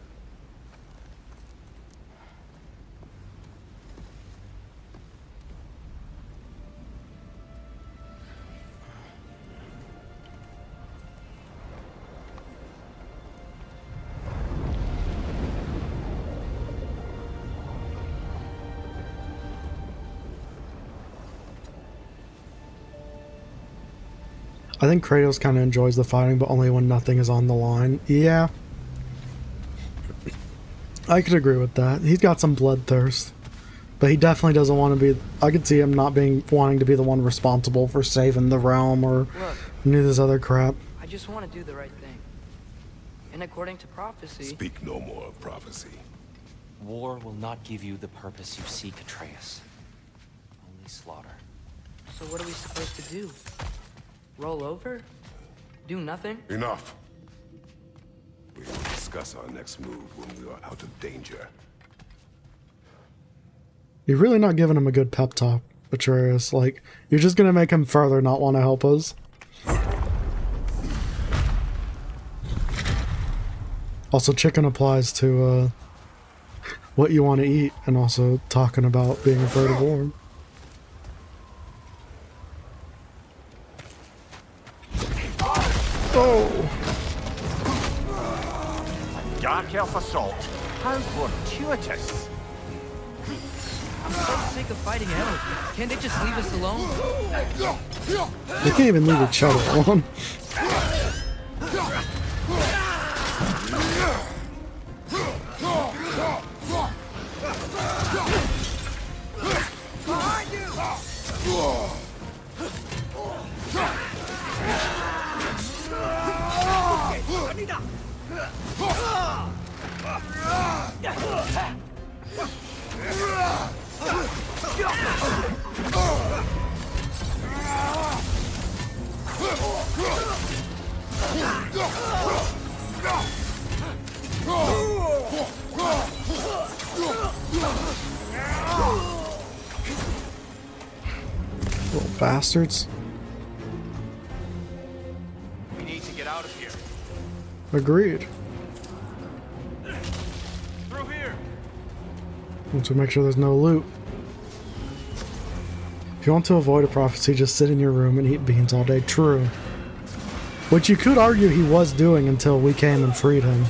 Speaker 1: I think Kratos kind of enjoys the fighting, but only when nothing is on the line. Yeah. I could agree with that. He's got some bloodthirst. But he definitely doesn't want to be... I could see him not wanting to be the one responsible for saving the realm or any of this other crap.
Speaker 4: I just want to do the right thing. And according to prophecy...
Speaker 2: Speak no more of prophecy.
Speaker 3: War will not give you the purpose you seek, Atreus. Only slaughter.
Speaker 4: So what are we supposed to do? Roll over? Do nothing?
Speaker 2: Enough. We will discuss our next move when we are out of danger.
Speaker 1: You're really not giving him a good pep talk, Atreus. Like, you're just gonna make him further not want to help us. Also, chicken applies to what you want to eat, and also talking about being afraid of war. Oh!
Speaker 6: Dark elf assault. How fortuitous.
Speaker 4: I'm so sick of fighting elves. Can't they just leave us alone?
Speaker 1: They can't even leave each other alone. Little bastards.
Speaker 5: We need to get out of here.
Speaker 1: Agreed.
Speaker 5: Through here.
Speaker 1: Want to make sure there's no loot. If you want to avoid a prophecy, just sit in your room and eat beans all day. True. Which you could argue he was doing until we came and freed him.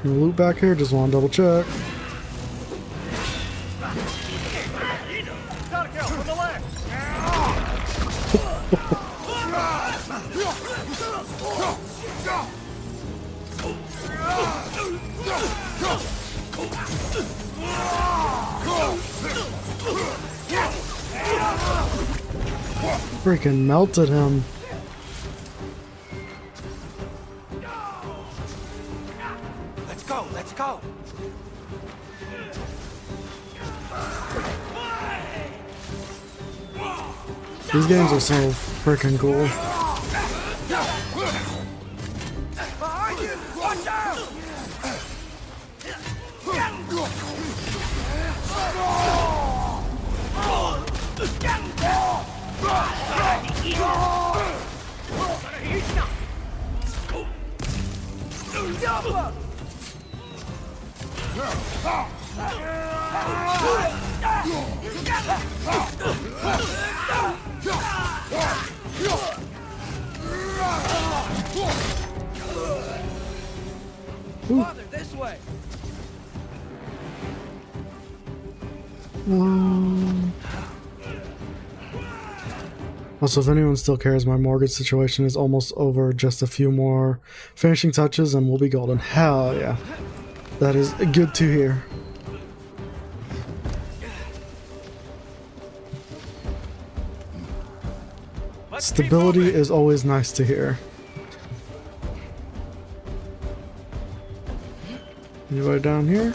Speaker 1: No loot back here, just want to double check. Freaking melted him.
Speaker 3: Let's go, let's go!
Speaker 1: These games are so freaking cool.
Speaker 3: Behind you! Watch out! Father, this way.
Speaker 1: Also, if anyone still cares, my mortgage situation is almost over. Just a few more finishing touches and we'll be golden. Hell yeah. That is good to hear. Stability is always nice to hear. Anybody down here?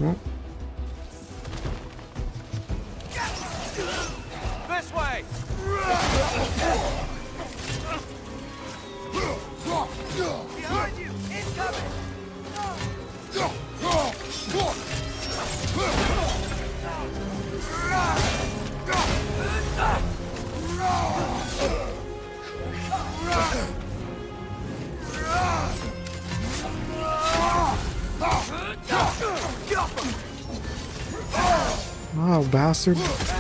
Speaker 1: Well.
Speaker 5: This way!
Speaker 3: Behind you! Incoming!
Speaker 1: Oh, bastard.
Speaker 6: Nasty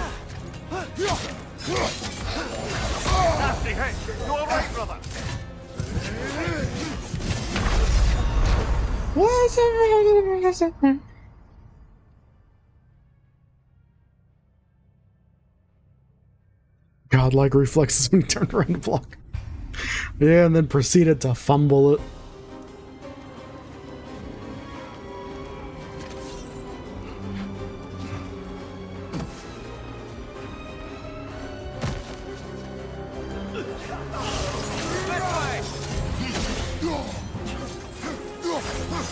Speaker 6: hit. You all right, brother?
Speaker 1: Godlike reflexes when he turned around to block. Yeah, and then proceeded to fumble it.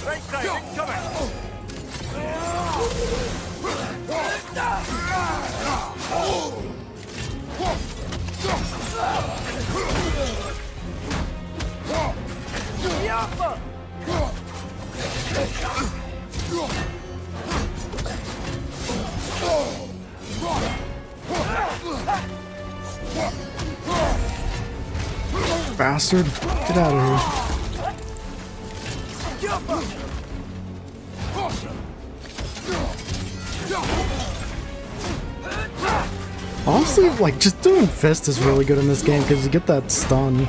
Speaker 6: Right side, incoming.
Speaker 1: Bastard. Get out of here. Honestly, like, just doing fist is really good in this game because you get that stun.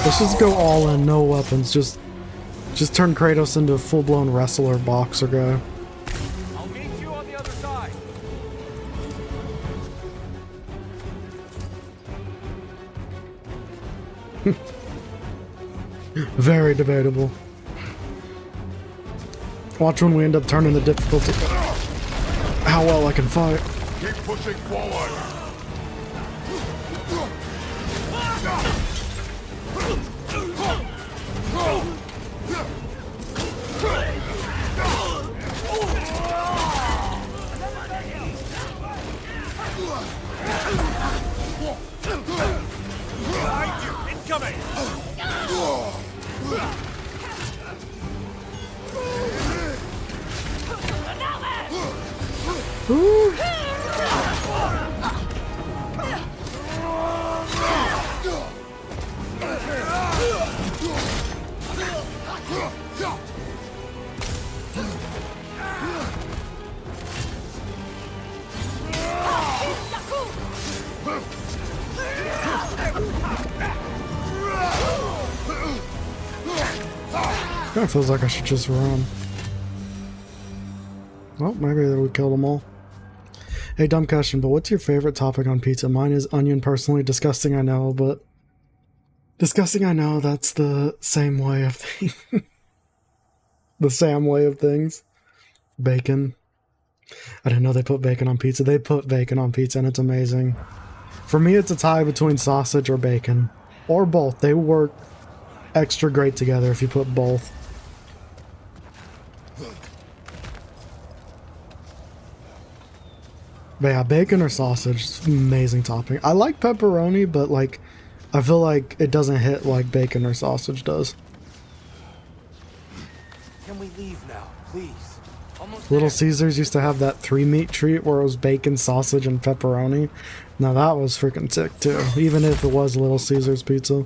Speaker 1: Let's just go all in, no weapons, just turn Kratos into a full-blown wrestler boxer guy.
Speaker 5: I'll meet you on the other side.
Speaker 1: Very debatable. Watch when we end up turning the difficulty. How well I can fight.
Speaker 2: Keep pushing forward.
Speaker 6: Behind you, incoming.
Speaker 1: Ooh. Kinda feels like I should just run. Well, maybe we killed them all. Hey, dumb question, but what's your favorite topping on pizza? Mine is onion, personally. Disgusting, I know, but... Disgusting, I know, that's the same way of things. The Sam way of things. Bacon. I didn't know they put bacon on pizza. They put bacon on pizza, and it's amazing. For me, it's a tie between sausage or bacon. Or both. They work extra great together if you put both. But yeah, bacon or sausage, amazing topping. I like pepperoni, but like, I feel like it doesn't hit like bacon or sausage does.
Speaker 3: Can we leave now, please? Almost
Speaker 1: Little
Speaker 3: there.
Speaker 1: Caesars used to have that 3-meat treat where it was bacon, sausage, and pepperoni. Now that was freaking sick too, even if it was Little Caesars pizza.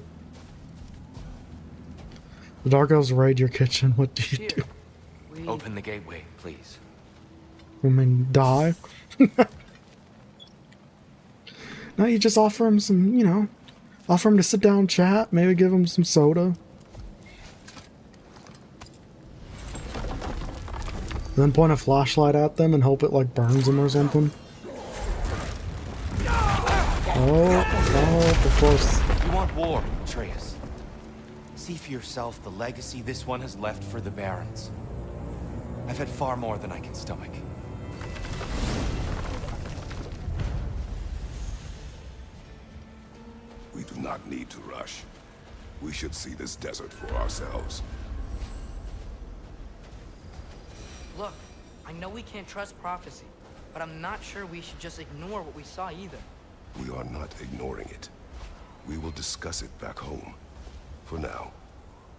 Speaker 1: The Dark Elves raid your kitchen, what do you
Speaker 4: Here.
Speaker 1: do?
Speaker 4: We...
Speaker 3: Open the gateway, please.
Speaker 1: I mean, die? No, you just offer him some, you know, offer him to sit down and chat, maybe give him some soda. Then point a flashlight at them and hope it, like, burns them or something. Oh, of course.
Speaker 3: You want war, Atreus. See for yourself the legacy this one has left for the Barons. I've had far more than I can stomach.
Speaker 2: We do not need to rush. We should see this desert for ourselves.
Speaker 4: Look, I know we can't trust prophecy, but I'm not sure we should just ignore what we saw either.
Speaker 2: We are not ignoring it. We will discuss it back home. For now,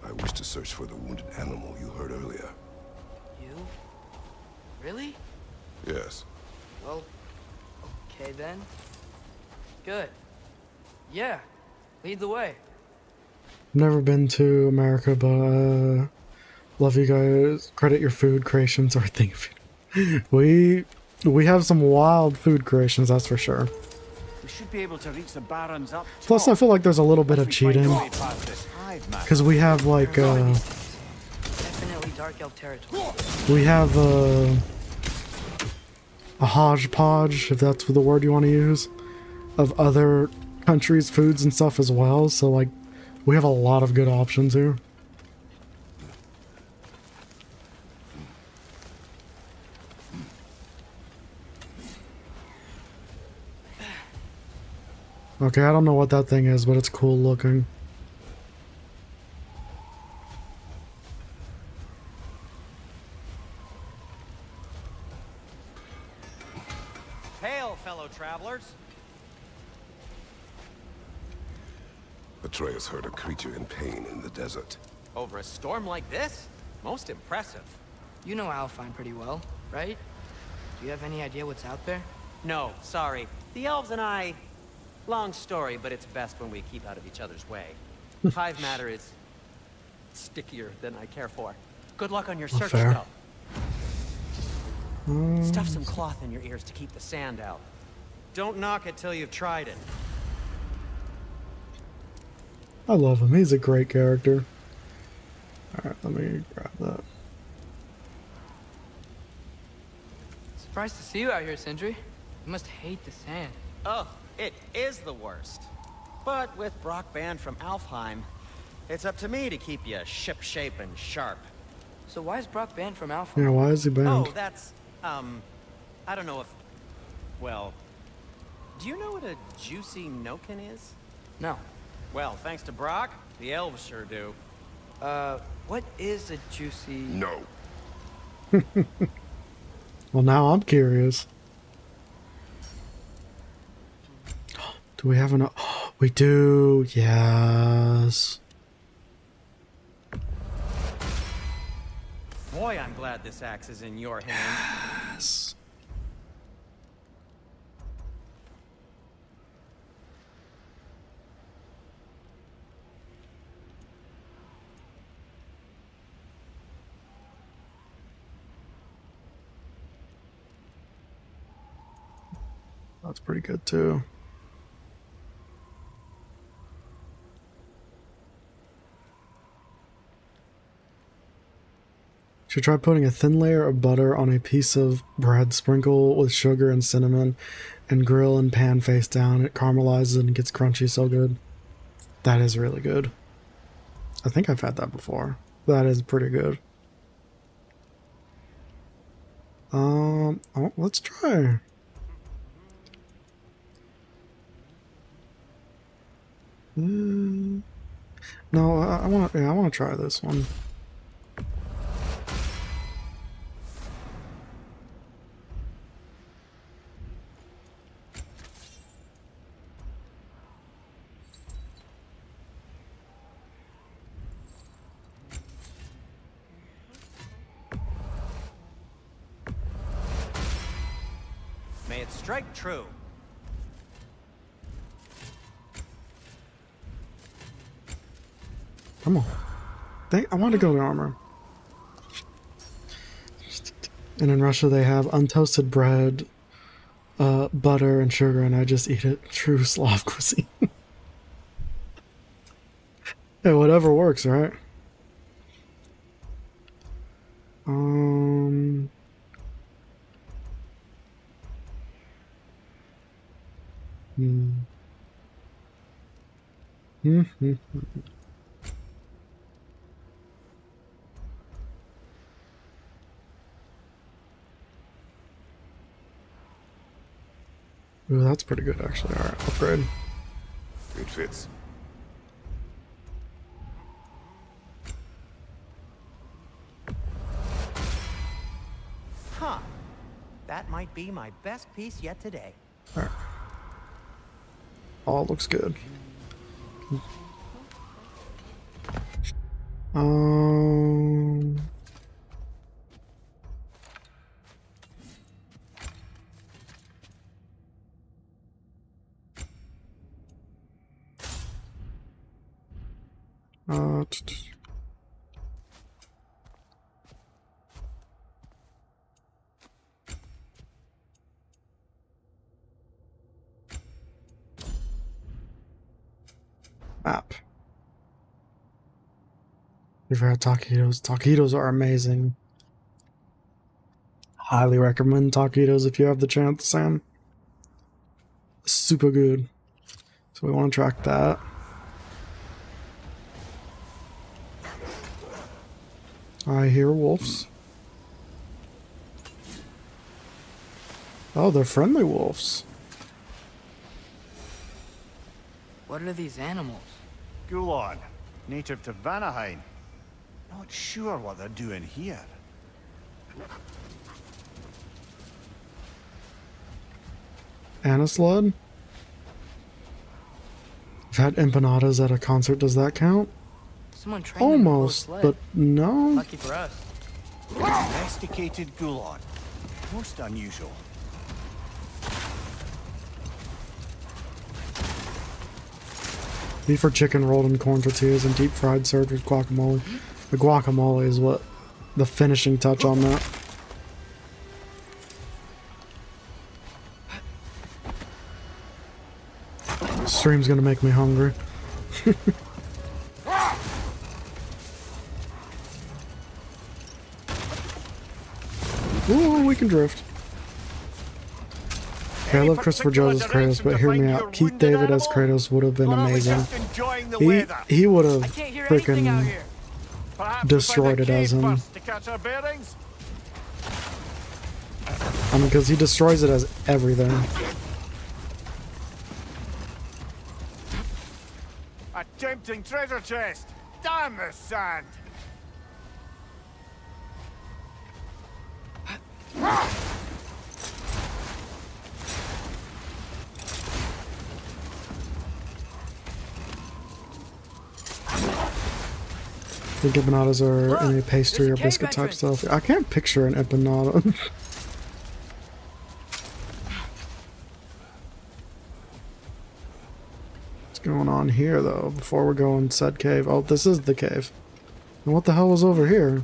Speaker 2: I wish to search for the wounded animal you heard earlier.
Speaker 4: You? Really?
Speaker 2: Yes.
Speaker 4: Well, okay then. Good. Yeah, lead the way.
Speaker 1: Never been to America, but love you guys. Credit your food creations or thing of food. We have some wild food creations, that's for sure.
Speaker 6: We should be able to reach the barons up top.
Speaker 1: Plus, I feel like there's a little bit of cheating because we have like
Speaker 4: Definitely dark elf territory.
Speaker 1: we have a hodgepodge, if that's the word you want to use, of other countries' foods and stuff as well. So like, we have a lot of good options here. Okay, I don't know what that thing is, but it's cool looking.
Speaker 7: Hail, fellow travelers.
Speaker 2: Atreus heard a creature in pain in the desert.
Speaker 7: Over a storm like this? Most impressive.
Speaker 4: You know Alfheim pretty well, right? Do you have any idea what's out there?
Speaker 7: No, sorry. The elves and I... Long story, but it's best when we keep out of each other's way. Hive matter is... stickier than I care for. Good luck on your search,
Speaker 1: fair.
Speaker 7: though. Stuff some cloth in your ears to keep the sand out. Don't knock it till you've tried it.
Speaker 1: I love him. He's a great character. Alright, let me grab that.
Speaker 4: Surprised to see you out here, Sindri. You must hate the sand.
Speaker 7: Oh, it is the worst. But with Brock banned from Alfheim, it's up to me to keep you ship-shape and sharp.
Speaker 4: So why is Brock banned from Alpha?
Speaker 1: Yeah, why is he banned?
Speaker 7: Oh, that's, I don't know if... Well, do you know what a juicy nokin is?
Speaker 4: No.
Speaker 7: Well, thanks to Brock, the elves sure do.
Speaker 4: What is a juicy...
Speaker 2: No.
Speaker 1: Well, now I'm curious. Do we have enough? We do. Yes.
Speaker 7: Boy, I'm glad this axe is in your hands.
Speaker 1: Yes. That's pretty good too. Should try putting a thin layer of butter on a piece of bread, sprinkle with sugar and cinnamon, and grill and pan face down. It caramelizes and gets crunchy so good. That is really good. I think I've had that before. That is pretty good. Oh, let's try. No, I want to try this one.
Speaker 7: May it strike true.
Speaker 1: Come on. I want to go to armor. And in Russia they have untoasted bread, butter, and sugar, and I just eat it. True Slav cuisine. Hey, whatever works, right? Ooh, that's pretty good, actually. Alright, upgrade.
Speaker 2: It fits.
Speaker 7: Huh. That might be my best piece yet today.
Speaker 1: Alright. All looks good. Uh, Map. You've had taquitos. Taquitos are amazing. Highly recommend taquitos if you have the chance, Sam. Super good. So we want to track that. I hear wolves. Oh, they're friendly wolves.
Speaker 4: What are these animals?
Speaker 6: Gulon, native to Vanaheim. Not sure what they're doing here.
Speaker 1: Anislud? I've had empanadas at a concert. Does that count?
Speaker 4: Someone trained them to pull a
Speaker 1: Almost,
Speaker 4: sled.
Speaker 1: but no.
Speaker 4: Lucky for us.
Speaker 6: Domesticated Gulon. Most unusual.
Speaker 1: Beef or chicken rolled in corn tortillas and deep fried served with guacamole. The guacamole is what the finishing touch on that. Stream's gonna make me hungry. Ooh, we can drift. Okay, I love Christopher Jones as Kratos, but hear me out. Keith David as Kratos would have been amazing. He would have
Speaker 4: I can't hear anything out
Speaker 1: freaking
Speaker 4: here.
Speaker 1: destroyed it as him. I mean, because he destroys it as everything.
Speaker 6: A tempting treasure chest. Damn the sand.
Speaker 1: I think empanadas are any pastry or
Speaker 4: there's a cave
Speaker 1: biscuit type
Speaker 4: entrance.
Speaker 1: stuff. I can't picture an empanada. What's going on here, though, before we go in said cave? Oh, this is the cave. And what the hell was over here?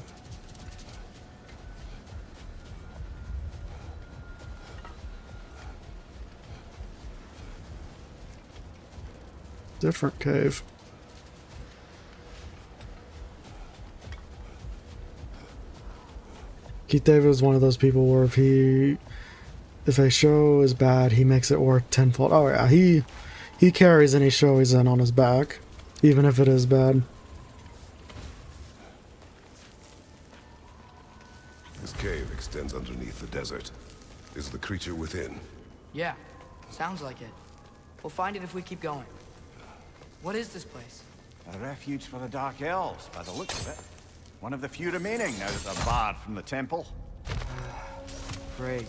Speaker 1: Different cave. Keith David is one of those people where if a show is bad, he makes it work tenfold. Oh yeah, he carries any show he's in on his back, even if it is bad.
Speaker 2: This cave extends underneath the desert. Is the creature within?
Speaker 4: Yeah, sounds like it. We'll find it if we keep going. What is this place?
Speaker 6: A refuge for the Dark Elves, by the looks of it. One of the few remaining now that they're barred from the temple.
Speaker 4: Great.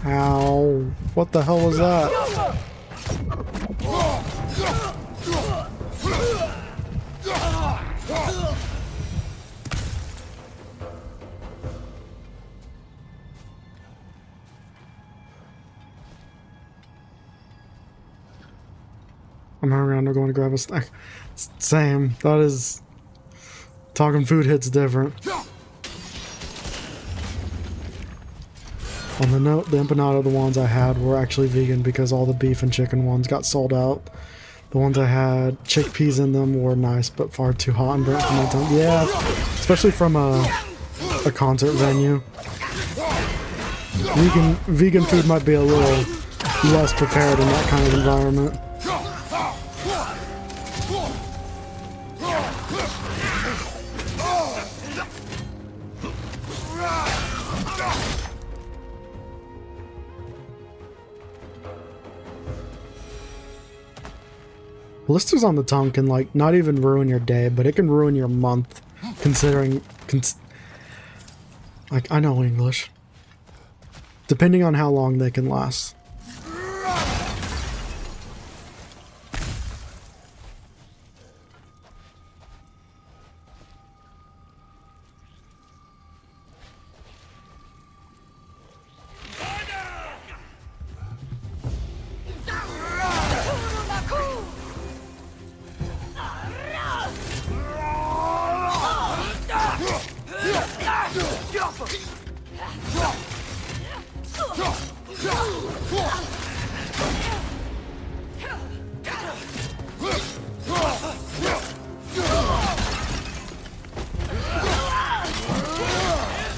Speaker 1: Ow. What the hell was that? I'm hungry. I'm going to grab a snack. Same. That is... Talking food hits different. On the note, the empanada, the ones I had were actually vegan because all the beef and chicken ones got sold out. The ones I had chickpeas in them were nice, but far too hot and burnt for my tongue. Yeah, especially from a concert venue. Vegan food might be a little less prepared in that kind of environment. Blisters on the tongue can, like, not even ruin your day, but it can ruin your month, considering... like, I know English. Depending on how long they can last.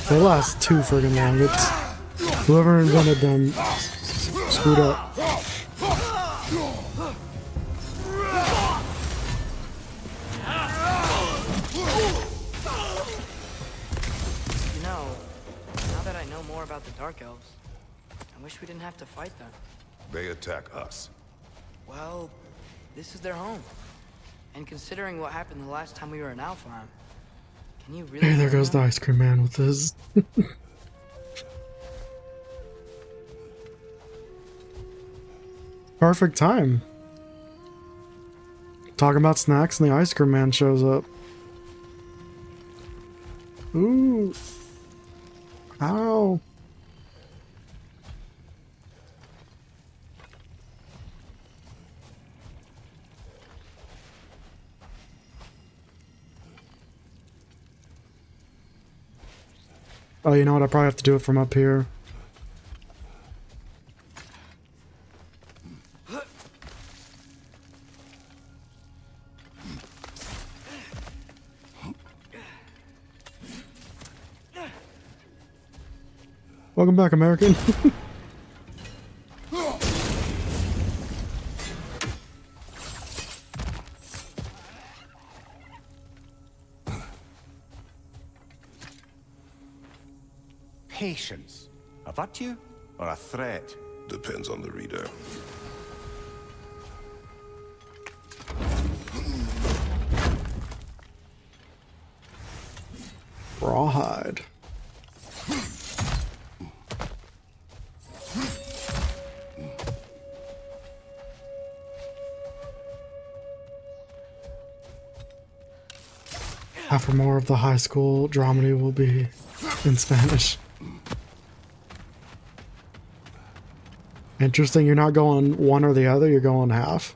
Speaker 1: They last too friggin' long. It's whoever invented them screwed up.
Speaker 4: You know, now that I know more about the Dark Elves, I wish we didn't have to fight them.
Speaker 2: They attack us.
Speaker 4: Well, this is their home. And considering what happened the last time we were in Alfheim, can you really...
Speaker 1: Hey, there
Speaker 4: blame
Speaker 1: goes the
Speaker 4: them?
Speaker 1: ice cream man with his... Perfect time. Talking about snacks and the ice cream man shows up. Ooh. Ow. Oh, you know what? I probably have to do it from up here. Welcome back, American.
Speaker 6: Patience. A virtue or a threat?
Speaker 2: Depends on the reader.
Speaker 1: Rawhide. After more of the high school dramedy will be in Spanish. Interesting, you're not going one or the other, you're going half.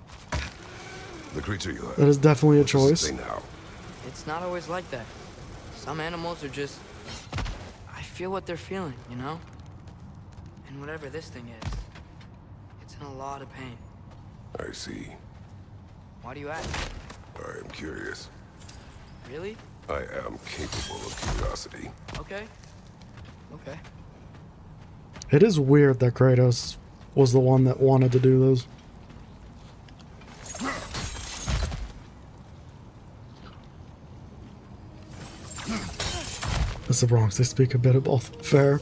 Speaker 2: The creature you heard.
Speaker 1: That is definitely a
Speaker 2: What does it
Speaker 1: choice.
Speaker 2: say now?
Speaker 4: It's not always like that. Some animals are just... I feel what they're feeling, you know? And whatever this thing is, it's in a lot of pain.
Speaker 2: I see.
Speaker 4: Why do you ask?
Speaker 2: I am curious.
Speaker 4: Really?
Speaker 2: I am capable of curiosity.
Speaker 4: Okay. Okay.
Speaker 1: It is weird that Kratos was the one that wanted to do those. It's the Bronx, they speak a bit of both. Fair.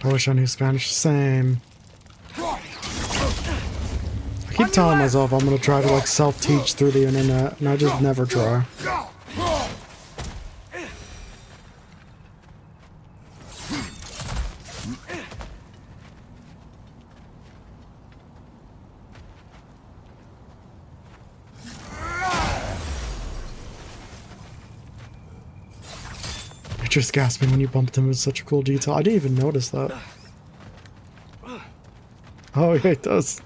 Speaker 1: I wish I knew Spanish. Same. I keep telling myself I'm gonna try to like self-teach through the internet, and I just never try. You're just gasping when you bumped him with such a cool detail. I didn't even notice that. Oh yeah, it does.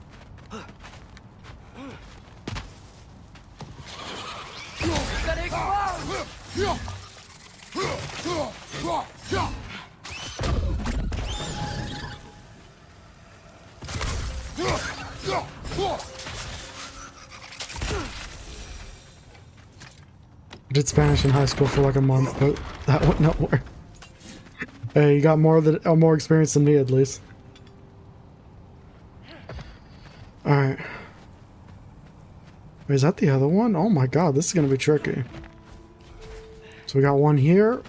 Speaker 1: did Spanish in high school for like a month, but that went nowhere. Hey, you got more experience than me at least. Alright. Wait, is that the other one? Oh my god, this is gonna be tricky. So we got one here,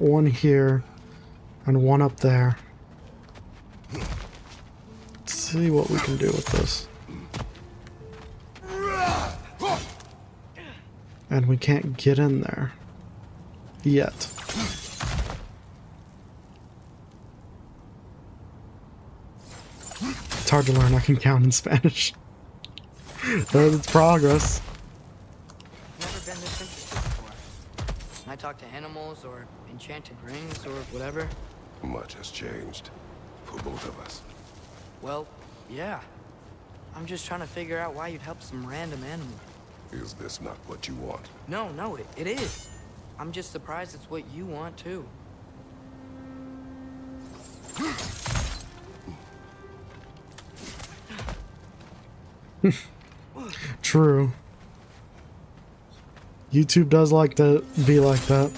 Speaker 1: and one up there. Let's see what we can do with this. And we can't get in there. Yet. It's hard to learn, I can count in Spanish. There's its progress.
Speaker 4: Never been this interested before. When I talk to animals or enchanted rings or whatever.
Speaker 2: Much has changed for both of us.
Speaker 4: Well, yeah. I'm just trying to figure out why you'd help some random animal.
Speaker 2: Is this not what you want?
Speaker 4: No, it is. I'm just surprised it's what you want too.
Speaker 1: True. YouTube does like to be like that.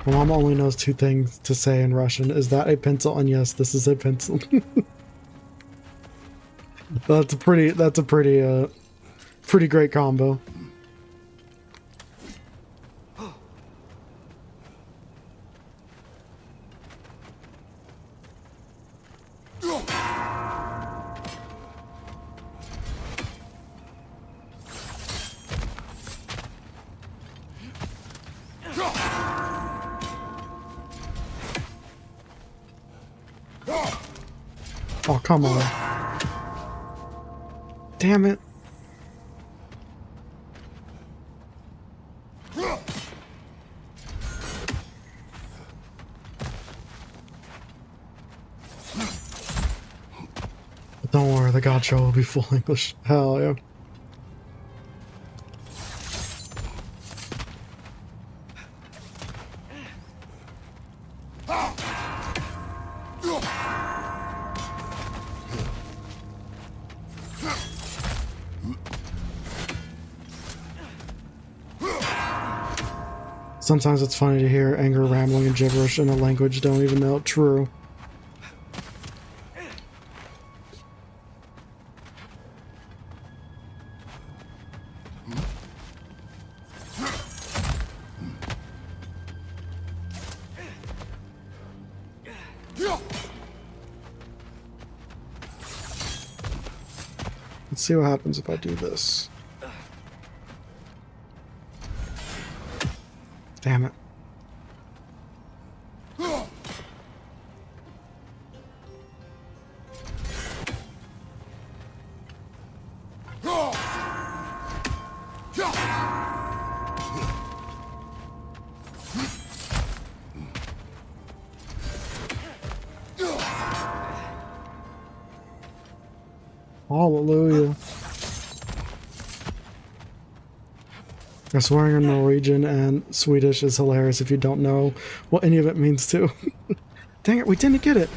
Speaker 1: My mom only knows two things to say in Russian. Is that a pencil? And yes, this is a pencil. That's a pretty great combo. Oh, come on. Damn it. Don't worry, the God Show will be full English. Hell yeah. Sometimes it's funny to hear anger, rambling, and gibberish in a language you don't even know. True. Let's see what happens if I do this. Damn it. Hallelujah. Swearing in Norwegian and Swedish is hilarious if you don't know what any of it means too. Dang it, we didn't get it.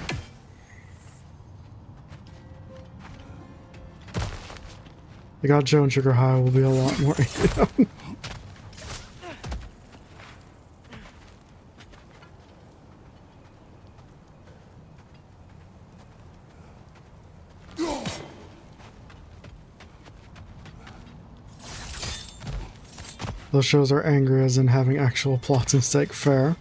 Speaker 1: The God Joe and Sugar High will be a lot more. Those shows are angry as in having actual plots and stake. Fair.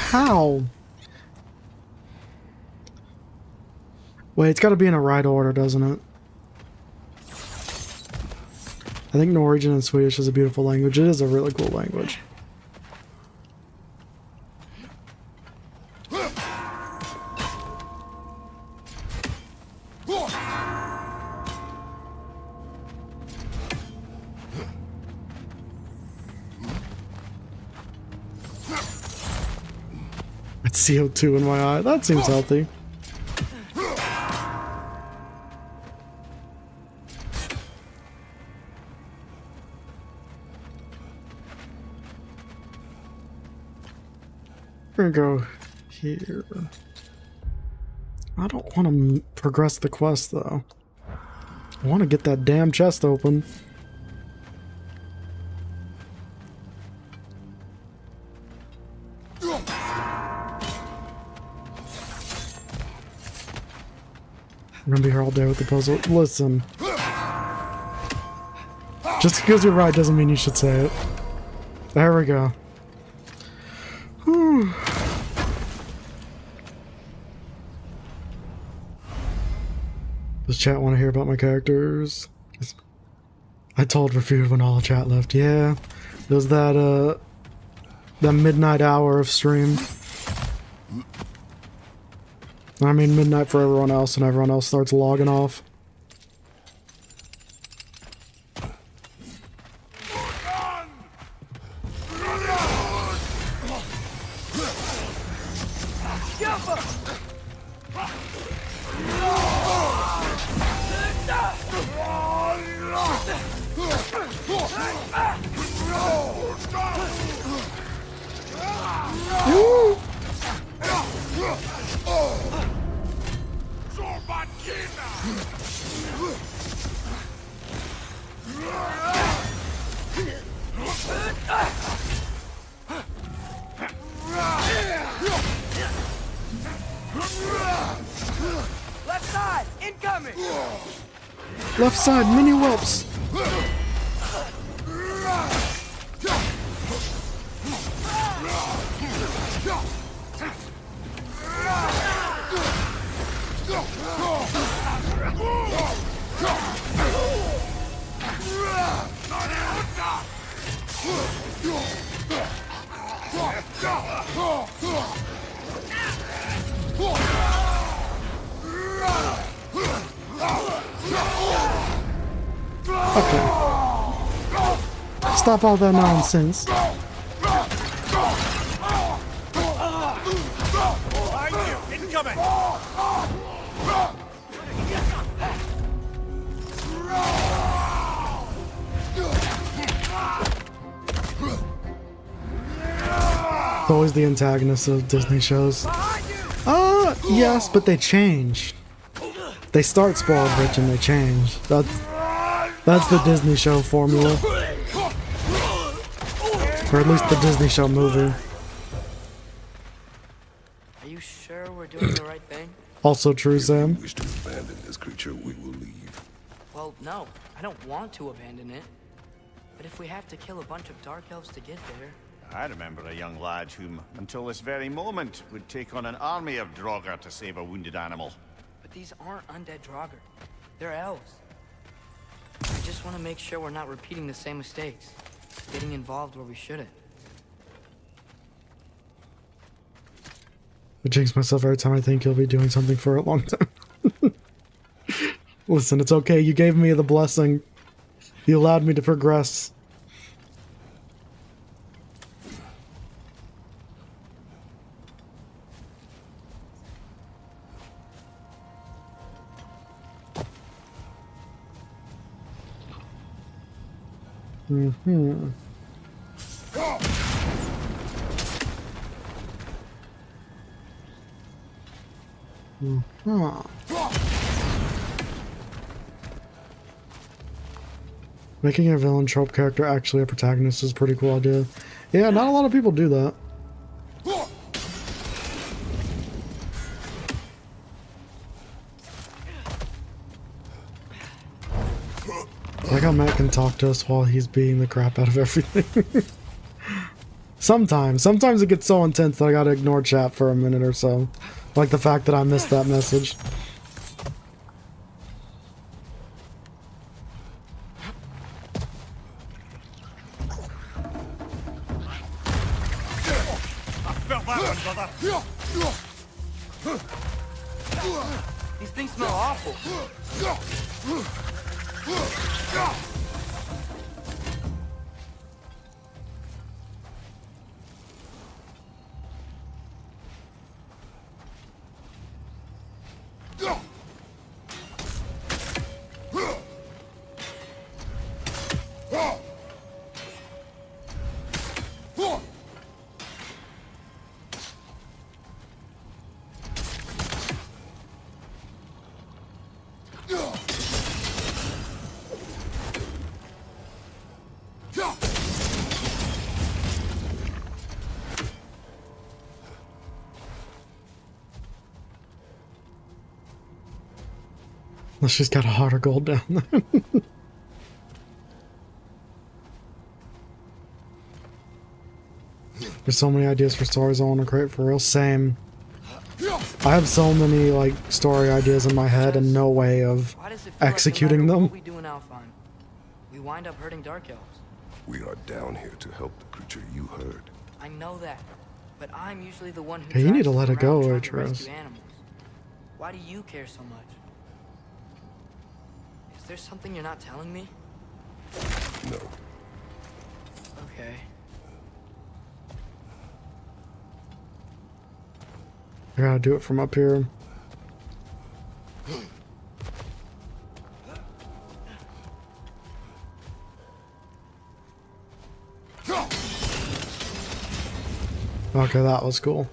Speaker 1: How? Wait, it's got to be in a right order, doesn't it? I think Norwegian and Swedish is a beautiful language. It is a really cool language. CO2 in my eye. That seems healthy. We're gonna go here. I don't want to progress the quest though. I want to get that damn chest open. I'm gonna be here all day with the puzzle. Listen. Just because you're right doesn't mean you should say it. There we go. Whew. Does chat want to hear about my characters? I told Refuted when all the chat left. Yeah. There's that midnight hour of stream. I mean midnight for everyone else, and everyone else starts logging off.
Speaker 4: Left side, incoming!
Speaker 1: Left side, mini whelps! Okay. Stop all that nonsense.
Speaker 6: Incoming!
Speaker 1: It's always the antagonist of Disney shows. Yes, but they change. They start spoiled rich and they change. That's the Disney show formula. Or at least the Disney show movie.
Speaker 4: Are you sure we're doing the right thing?
Speaker 1: Also true, Sam.
Speaker 2: If you wish to abandon this creature, we will leave.
Speaker 4: Well, no, I don't want to abandon it. But if we have to kill a bunch of dark elves to get there...
Speaker 6: I remember a young lad whom, until this very moment, would take on an army of Draugr to save a wounded animal.
Speaker 4: But these aren't undead Draugr. They're elves. I just want to make sure we're not repeating the same mistakes. Getting involved where we shouldn't.
Speaker 1: I jinx myself every time I think you'll be doing something for a long time. Listen, it's okay. You gave me the blessing. You allowed me to progress. Mm-hmm. Making a villain trope character actually a protagonist is a pretty cool idea. Yeah, not a lot of people do that. I like how Matt can talk to us while he's beating the crap out of everything. Sometimes it gets so intense that I gotta ignore chat for a minute or so. Like the fact that I missed that message.
Speaker 4: These things smell awful.
Speaker 1: She's got a heart of gold down there. There's so many ideas for stories I want to create for real. Same. I have so many like story ideas in my head and no way of
Speaker 4: Why does it feel
Speaker 1: executing
Speaker 4: like no matter
Speaker 1: them.
Speaker 4: what we do in Alfheim, we wind up hurting Dark Elves?
Speaker 2: We are down here to help the creature you heard.
Speaker 4: I know that, but I'm usually the one who
Speaker 1: Hey, you need to
Speaker 4: drives
Speaker 1: let it
Speaker 4: around
Speaker 1: go,
Speaker 4: trying to
Speaker 1: Atreus.
Speaker 4: rescue animals. Why do you care so much? Is there something you're not telling me?
Speaker 2: No.
Speaker 4: Okay.
Speaker 1: I gotta do it from up here. Okay, that was cool.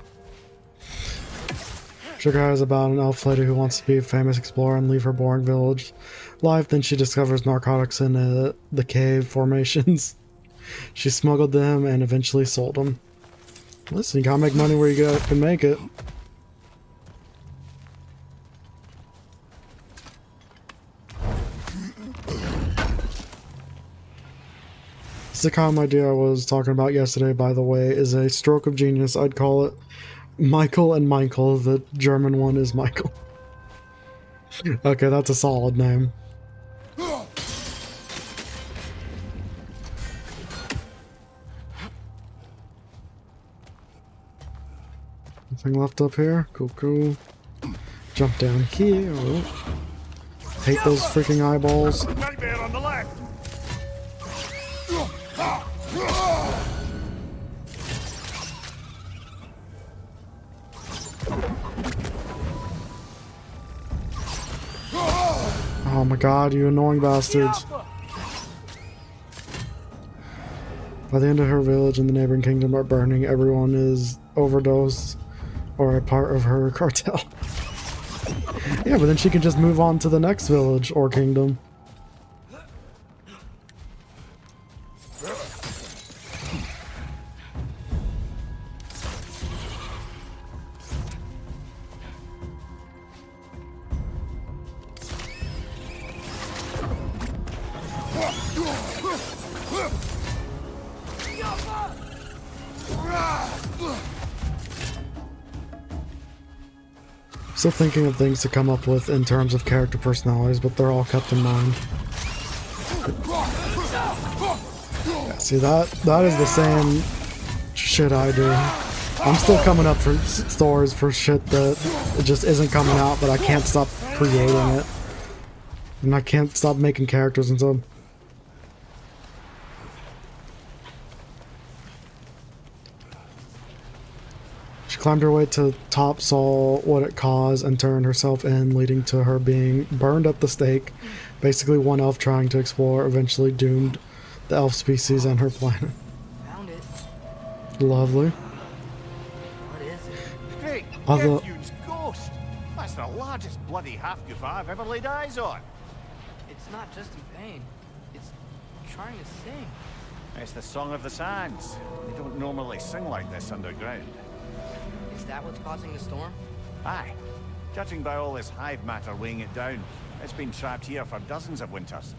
Speaker 1: Sugar is about an elf lady who wants to be a famous explorer and leave her boring village life. Then she discovers narcotics in the cave formations. She smuggled them and eventually sold them. Listen, you gotta make money where you can make it. The calm idea I was talking about yesterday, by the way, is a stroke of genius. I'd call it Michael and Michael. The German one is Michael. Okay, that's a solid name. Nothing left up here? Cool, cool. Jump down here. Oh. Hate those freaking eyeballs.
Speaker 6: Nightmare on the left.
Speaker 1: Oh my god, you annoying bastards. By the end of her village and the neighboring kingdom are burning, everyone is overdosed or a part of her cartel. Yeah, but then she can just move on to the next village or kingdom. Still thinking of things to come up with in terms of character personalities, but they're all kept in mind. Yeah, see, that is the same shit I do. I'm still coming up for stories for shit that it just isn't coming out, but I can't stop creating it. And I can't stop making characters and stuff. She climbed her way to top, saw what it caused, and turned herself in, leading to her being burned at the stake. Basically, one elf trying to explore eventually doomed the elf species and her planet.
Speaker 4: Found it.
Speaker 1: Lovely.
Speaker 4: What is it?
Speaker 6: Great.
Speaker 1: Although-
Speaker 6: Huge ghost. That's the largest bloody half-goof I've ever laid eyes on.
Speaker 4: It's not just in pain. It's trying to sing.
Speaker 6: It's the Song of the Sands. They don't normally sing like this underground.
Speaker 4: Is that what's causing the storm?
Speaker 6: Aye. Judging by all this hive matter weighing it down, it's been trapped here for dozens of winters.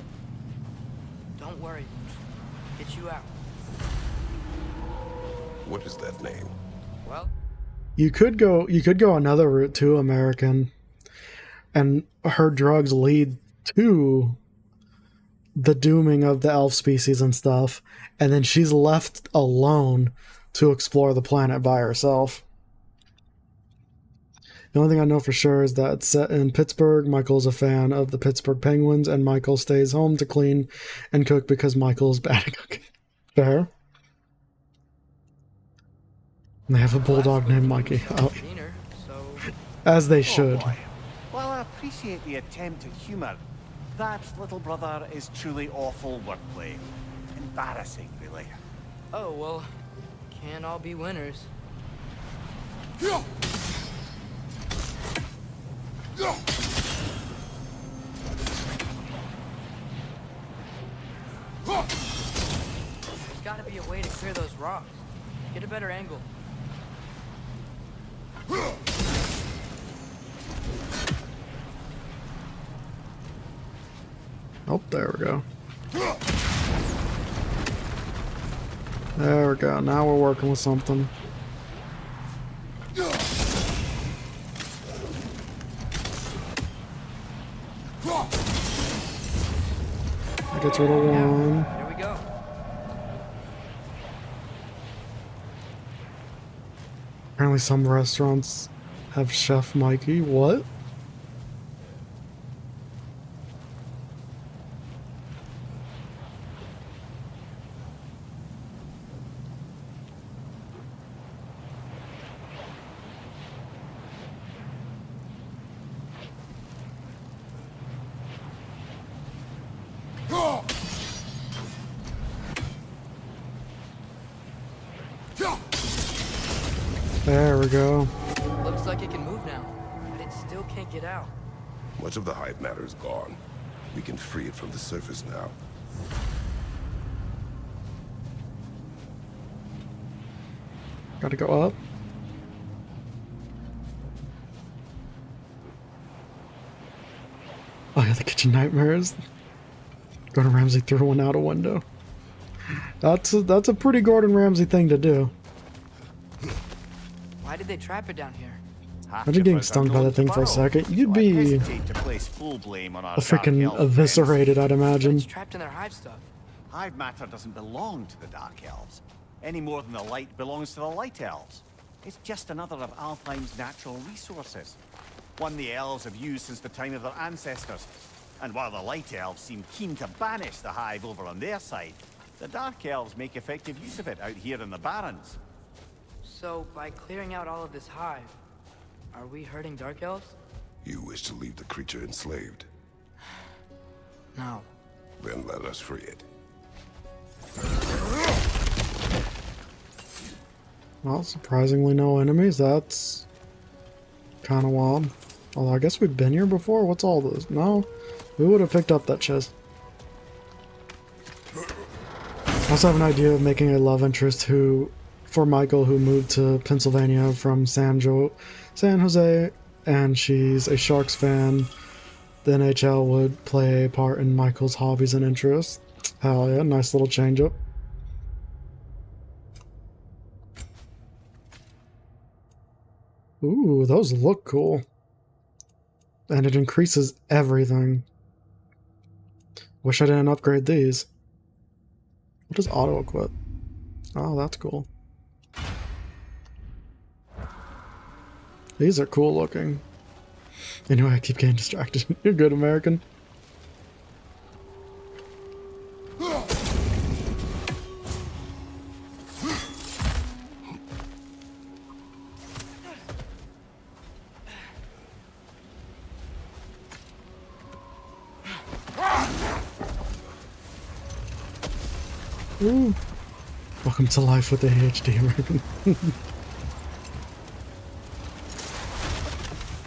Speaker 4: Don't worry, Luch. Get you out.
Speaker 2: What is that name?
Speaker 4: Well,
Speaker 1: You could go another route too, American, and her drugs lead to the dooming of the elf species and stuff, and then she's left alone to explore the planet by herself. The only thing I know for sure is that it's set in Pittsburgh. Michael's a fan of the Pittsburgh Penguins, and Michael stays home to clean and cook because Michael's bad at cooking. Fair. And they have a bulldog named Mikey. Oh,
Speaker 4: seen her, so
Speaker 1: as they should.
Speaker 6: Oh boy. While I appreciate the attempt at humor, that little brother is truly awful wordplay. Embarrassing, really.
Speaker 4: oh well, can't all be winners. There's got to be a way to clear those rocks. Get a better angle.
Speaker 1: Oh, there we go. There we go. Now we're working with something. That gets rid of one.
Speaker 4: Here we go.
Speaker 1: Apparently some restaurants have Chef Mikey. What? There we go.
Speaker 4: Looks like it can move now, but it still can't get out.
Speaker 2: Much of the hive matter is gone. We can free it from the surface now.
Speaker 1: Gotta go up. Oh yeah, the kitchen nightmares. Gordon Ramsay threw one out a window. That's a pretty Gordon Ramsay thing to do.
Speaker 4: Why did they trap it down here?
Speaker 1: Imagine getting stung by that thing for a second. You'd be freaking eviscerated, I'd imagine.
Speaker 4: It's trapped in their hive stuff.
Speaker 6: Hive matter doesn't belong to the Dark Elves, any more than the light belongs to the Light Elves. It's just another of Alfheim's natural resources. One the elves have used since the time of their ancestors. And while the Light Elves seem keen to banish the hive over on their side, the Dark Elves make effective use of it out here in the Barrens.
Speaker 4: So, by clearing out all of this hive, are we hurting Dark Elves?
Speaker 2: You wish to leave the creature enslaved?
Speaker 4: No.
Speaker 2: Then let us free it.
Speaker 1: Well, surprisingly no enemies. That's kind of wild. Although I guess we've been here before. What's all this? No, we would have picked up that chest. I also have an idea of making a love interest for Michael, who moved to Pennsylvania from San Jose, and she's a Sharks fan. The NHL would play a part in Michael's hobbies and interests. Hell yeah, nice little change up. Ooh, those look cool. And it increases everything. Wish I didn't upgrade these. What does auto equip? Oh, that's cool. These are cool looking. Anyway, I keep getting distracted. You're good, American. Ooh. Welcome to life with ADHD, American.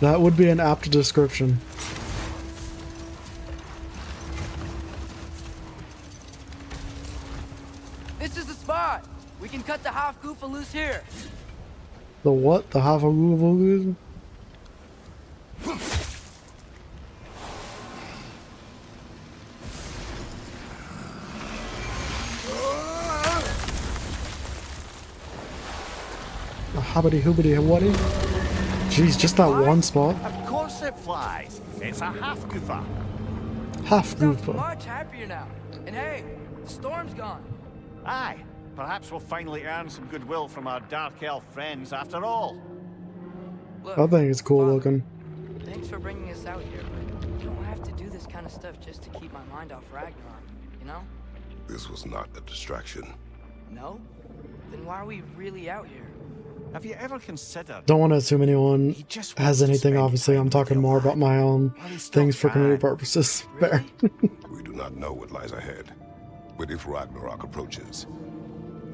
Speaker 1: That would be an apt description.
Speaker 4: This is the spot! We can cut the half goofa loose here!
Speaker 1: The what? The half a Hobbity hoobity whatty? Jeez, just that one spot.
Speaker 6: Of course it flies. It's a half goofa.
Speaker 1: Half
Speaker 4: Sounds
Speaker 1: goofa.
Speaker 4: much happier now. And hey, the storm's gone.
Speaker 6: Aye, perhaps we'll finally earn some goodwill from our Dark Elf friends after all.
Speaker 4: Look,
Speaker 1: I think it's cool
Speaker 4: Father,
Speaker 1: looking.
Speaker 4: thanks for bringing us out here, but you don't have to do this kind of stuff just to keep my mind off Ragnarok, you know?
Speaker 2: This was not a distraction.
Speaker 4: No? Then why are we really out here?
Speaker 6: Have you ever considered...
Speaker 1: Don't want to assume anyone
Speaker 6: He just
Speaker 1: has
Speaker 6: wants to
Speaker 1: anything,
Speaker 6: spend
Speaker 1: obviously.
Speaker 6: time
Speaker 1: I'm
Speaker 6: with
Speaker 1: talking
Speaker 6: your
Speaker 1: more
Speaker 6: lad.
Speaker 1: about my own
Speaker 6: While he's still
Speaker 1: things for community
Speaker 6: can.
Speaker 1: purposes.
Speaker 4: Really?
Speaker 1: Fair.
Speaker 2: We do not know what lies ahead. But if Ragnarok approaches,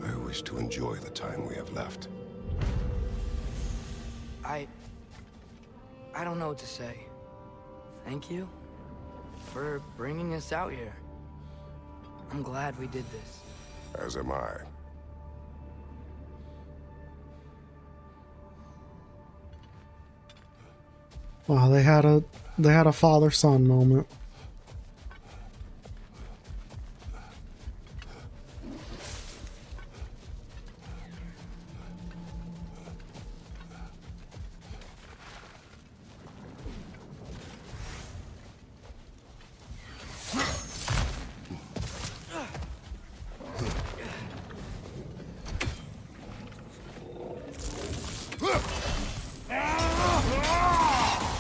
Speaker 2: I wish to enjoy the time we have left.
Speaker 4: I don't know what to say. Thank you for bringing us out here. I'm glad we did this.
Speaker 2: As am I.
Speaker 1: Wow, they had a father-son moment.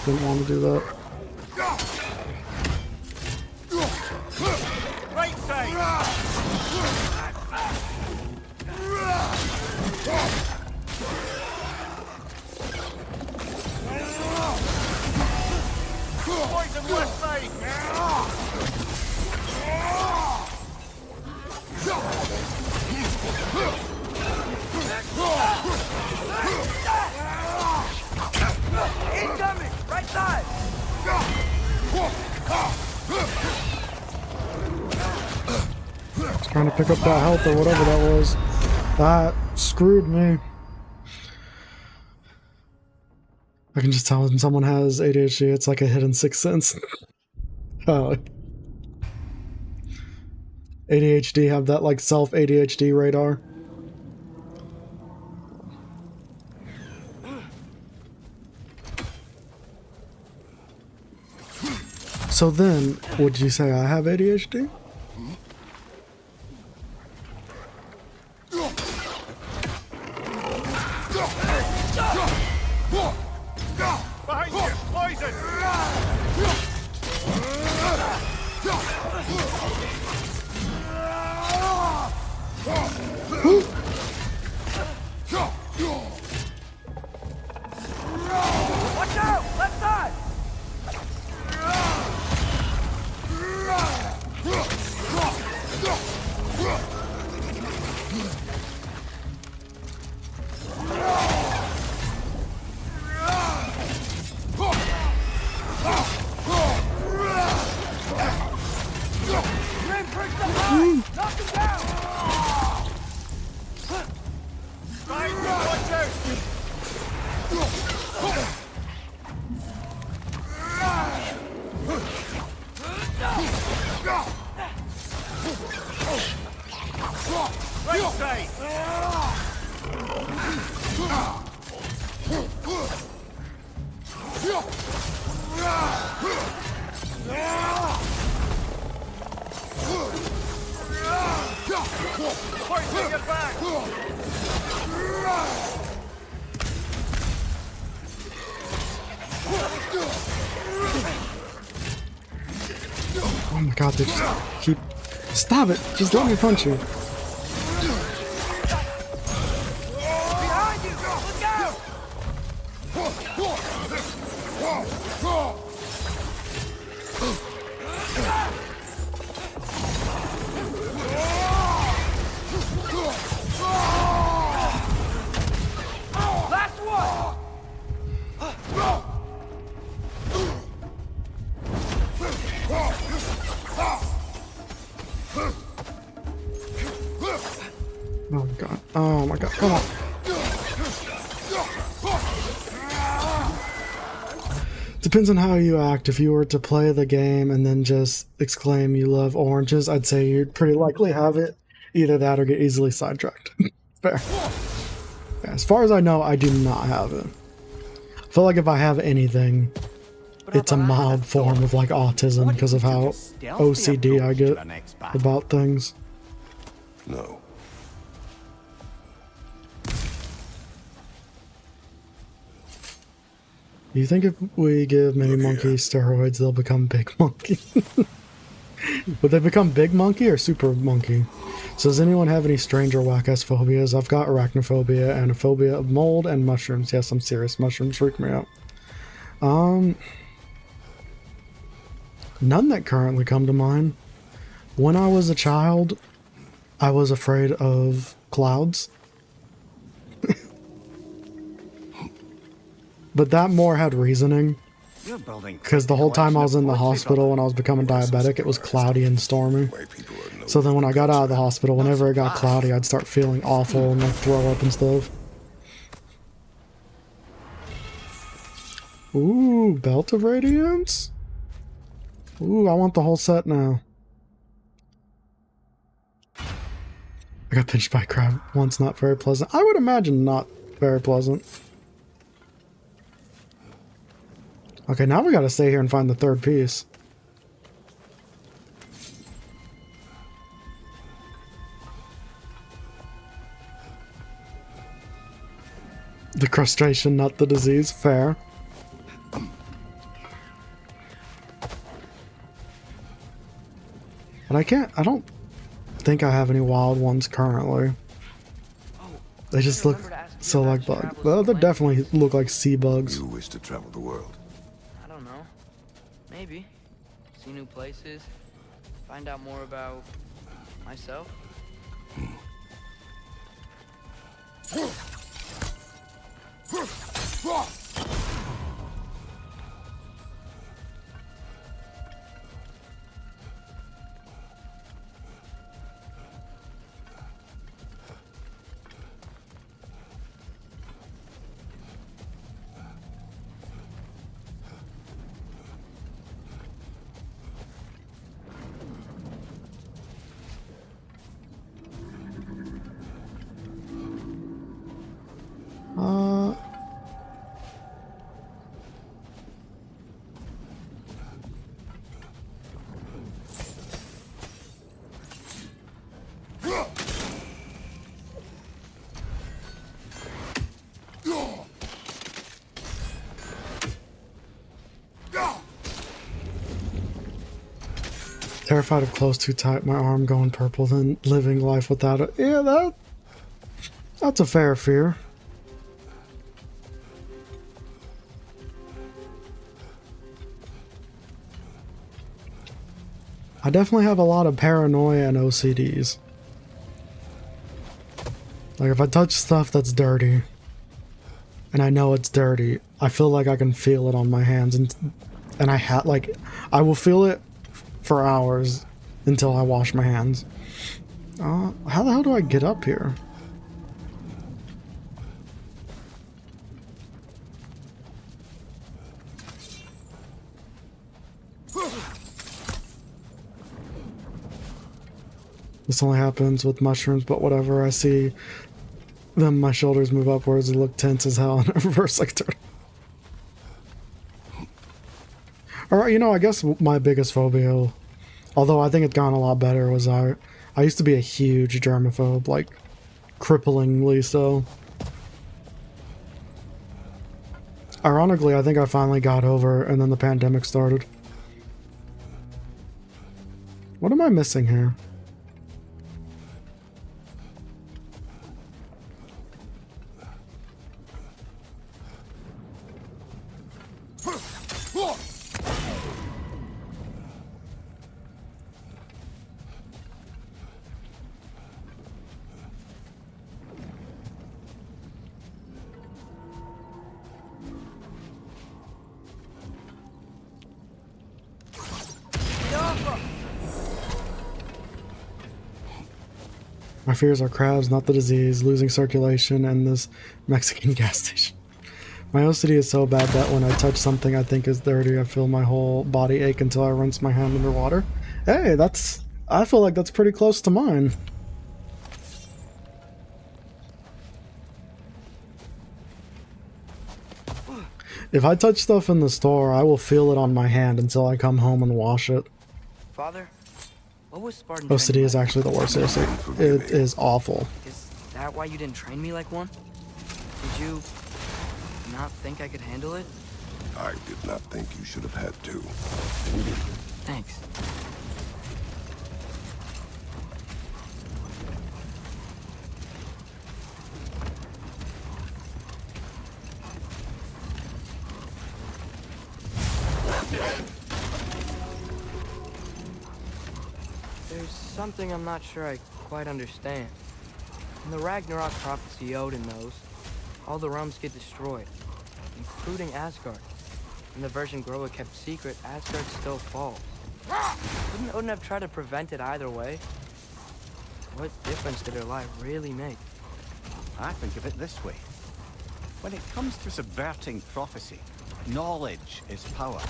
Speaker 1: Didn't want to do that.
Speaker 6: Right side! Poison left side!
Speaker 3: Incoming! Right side!
Speaker 1: Trying to pick up that health or whatever that was. That screwed me. I can just tell when someone has ADHD, it's like a hidden sixth sense. ADHD have that like self ADHD radar. So then, would you say I have ADHD?
Speaker 6: Behind you! Poison!
Speaker 3: Watch out! Left side! Grim breaks the line! Knock him down!
Speaker 6: Behind you! Watch out! Right side! Poison your back!
Speaker 1: Oh my god, they just keep... Stop it! Just let me punch you.
Speaker 3: Behind you! Look out! Last one!
Speaker 1: Oh my god. Oh my god, come on. Depends on how you act. If you were to play the game and then just exclaim you love oranges, I'd say you'd pretty likely have it. Either that or get easily sidetracked. Fair. Yeah, as far as I know, I do not have it. I feel like if I have anything, it's a mild form of like autism because of how OCD I get about things.
Speaker 2: No.
Speaker 1: Do you think if we give Mini Monkey steroids, they'll become Big Monkey? Would they become Big Monkey or Super Monkey? So does anyone have any strange or whack-ass phobias? I've got arachnophobia and a phobia of mold and mushrooms. Yes, I'm serious. Mushrooms freak me out. None that currently come to mind. When I was a child, I was afraid of clouds. But that more had reasoning. Because the whole time I was in the hospital when I was becoming diabetic, it was cloudy and stormy. So then when I got out of the hospital, whenever it got cloudy, I'd start feeling awful and like throw up and stuff. Ooh, Belt of Radiance? Ooh, I want the whole set now. I got pinched by a crab once, not very pleasant. I would imagine not very pleasant. Okay, now we gotta stay here and find the third piece. The crustration, not the disease. Fair. But I don't think I have any wild ones currently. They just look so like bugs. Well, they definitely look like sea bugs.
Speaker 2: You wish to travel the world.
Speaker 4: I don't know. Maybe. See new places. Find out more about myself.
Speaker 1: Terrified of clothes too tight, my arm going purple, then living life without it. Yeah, that's a fair fear. I definitely have a lot of paranoia and OCDs. Like if I touch stuff that's dirty, and I know it's dirty, I feel like I can feel it on my hands, and I will feel it for hours until I wash my hands. How the hell do I get up here? This only happens with mushrooms, but whatever. I see them, my shoulders move upwards, they look tense as hell, and I reverse like a turtle. Alright, you know, I guess my biggest phobia, although I think it's gone a lot better, was I used to be a huge germaphobe, like, cripplingly so. Ironically, I think I finally got over it, and then the pandemic started. What am I missing here? My fears are crabs, not the disease, losing circulation, and this Mexican gas station. My OCD is so bad that when I touch something I think is dirty, I feel my whole body ache until I rinse my hand underwater. Hey, I feel like that's pretty close to mine. If I touch stuff in the store, I will feel it on my hand until I come home and wash it.
Speaker 4: Father, what was Spartan
Speaker 1: OCD
Speaker 4: training
Speaker 1: is
Speaker 4: like?
Speaker 1: actually the worst, seriously. It is awful.
Speaker 4: Is that why you didn't train me like one? Did you not think I could handle it?
Speaker 2: I did not think you should have had to.
Speaker 4: Thanks. There's something I'm not sure I quite understand. In the Ragnarok prophecy Odin knows, all the realms get destroyed, including Asgard. In the version Groa kept secret, Asgard still falls. Wouldn't Odin have tried to prevent it either way? What difference did her lie really make?
Speaker 6: I think of it this way. When it comes to subverting prophecy, knowledge is power.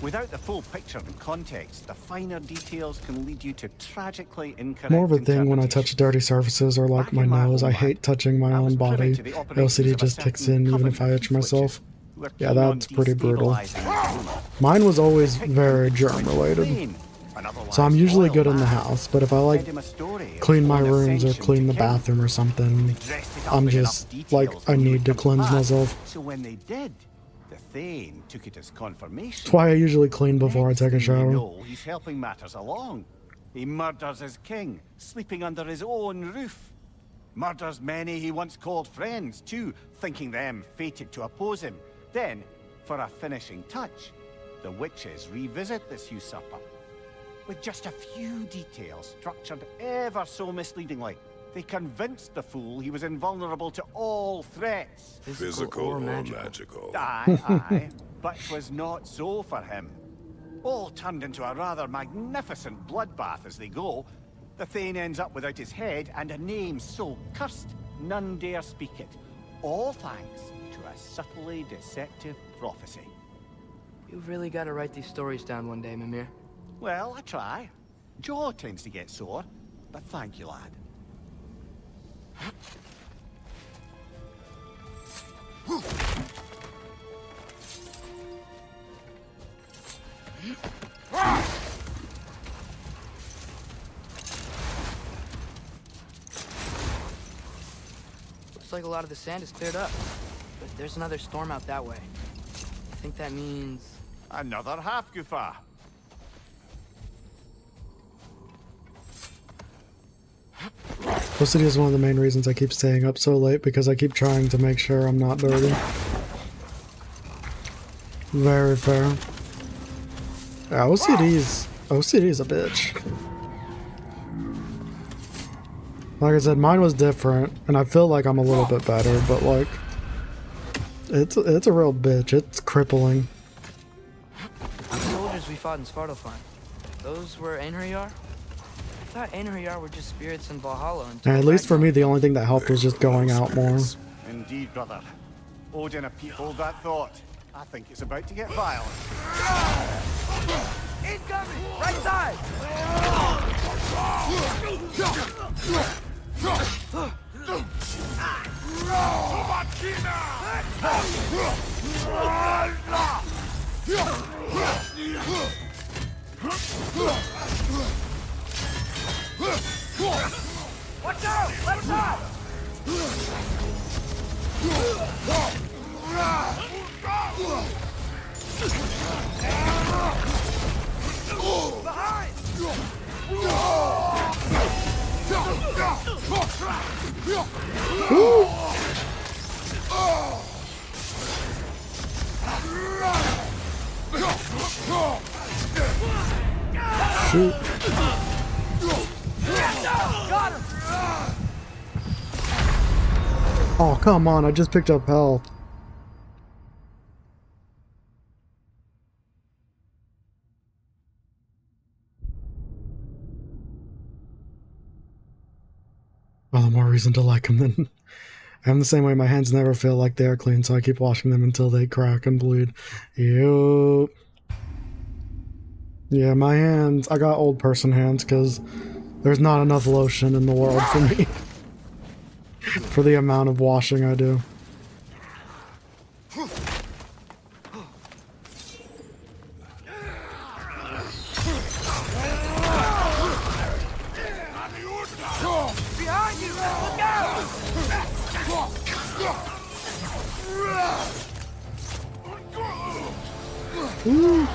Speaker 6: Without the full picture and context, the finer details can lead you to tragically incorrect
Speaker 1: More of a thing when I touch dirty surfaces or like
Speaker 6: Back
Speaker 1: my
Speaker 6: in my
Speaker 1: nose. I
Speaker 6: homeland,
Speaker 1: hate touching my
Speaker 6: I was
Speaker 1: own
Speaker 6: privy
Speaker 1: body.
Speaker 6: to the operations
Speaker 1: LCD
Speaker 6: of a
Speaker 1: just kicks
Speaker 6: certain
Speaker 1: in even if I
Speaker 6: covenant
Speaker 1: itch myself.
Speaker 6: who were
Speaker 1: Yeah,
Speaker 6: keen on
Speaker 1: that's pretty brutal.
Speaker 6: destabilizing the world.
Speaker 1: Mine was always
Speaker 6: Picked
Speaker 1: very
Speaker 6: them
Speaker 1: germ
Speaker 6: to
Speaker 1: related.
Speaker 6: explain an otherwise
Speaker 1: So I'm usually
Speaker 6: loyal
Speaker 1: good in the
Speaker 6: man.
Speaker 1: house, but if I like
Speaker 6: Fed him a story of
Speaker 1: clean my
Speaker 6: own
Speaker 1: rooms or
Speaker 6: ascension
Speaker 1: clean
Speaker 6: to
Speaker 1: the
Speaker 6: king.
Speaker 1: bathroom or something,
Speaker 6: Dressed it up
Speaker 1: I'm
Speaker 6: in
Speaker 1: just
Speaker 6: enough
Speaker 1: like,
Speaker 6: details
Speaker 1: I
Speaker 6: that it
Speaker 1: need
Speaker 6: would
Speaker 1: to
Speaker 6: come
Speaker 1: cleanse
Speaker 6: pass.
Speaker 1: myself.
Speaker 6: So when they did, the Thane took it as confirmation.
Speaker 1: That's why I usually clean before I
Speaker 6: Next
Speaker 1: take a
Speaker 6: thing you
Speaker 1: shower.
Speaker 6: know, he's helping matters along. He murders his king, sleeping under his own roof. Murders many he once called friends, too, thinking them fated to oppose him. Then, for a finishing touch, the witches revisit this usurper. With just a few details structured ever so misleadingly, they convinced the fool he was invulnerable to all threats.
Speaker 2: Physical or magical?
Speaker 6: Aye, aye, but 'twas not so for him. All turned into a rather magnificent bloodbath as they go. The Thane ends up without his head and a name so cursed none dare speak it. All thanks to a subtly deceptive prophecy.
Speaker 4: You've really got to write these stories down one day, Mimir.
Speaker 6: Well, I try. Jaw tends to get sore, but thank you, lad.
Speaker 4: Looks like a lot of the sand is cleared up, but there's another storm out that way. I think that means...
Speaker 6: Another half Gufa.
Speaker 1: Custody is one of the main reasons I keep staying up so late, because I keep trying to make sure I'm not dirty. Very fair. Yeah, OCD's a bitch. Like I said, mine was different, and I feel like I'm a little bit better, but like, it's a real bitch. It's crippling.
Speaker 4: The soldiers we fought in Svartalfheim, those were Einherjar? I thought Einherjar were just spirits in Valhalla.
Speaker 1: And at least for me, the only thing that helped was just going out more.
Speaker 6: Indeed, brother. Odin a people that thought. I think it's about to get violent.
Speaker 4: Incoming! Right side! Watch out! Left side! Behind!
Speaker 1: Shoot.
Speaker 4: Got him!
Speaker 1: Oh, come on, I just picked up health. Well, the more reason to like them then. I'm the same way, my hands never feel like they are clean, so I keep washing them until they crack and bleed. Yup. Yeah, my hands, I got old person hands because there's not enough lotion in the world for me. For the amount of washing I do.
Speaker 4: Behind you! Look out!
Speaker 1: Ooh.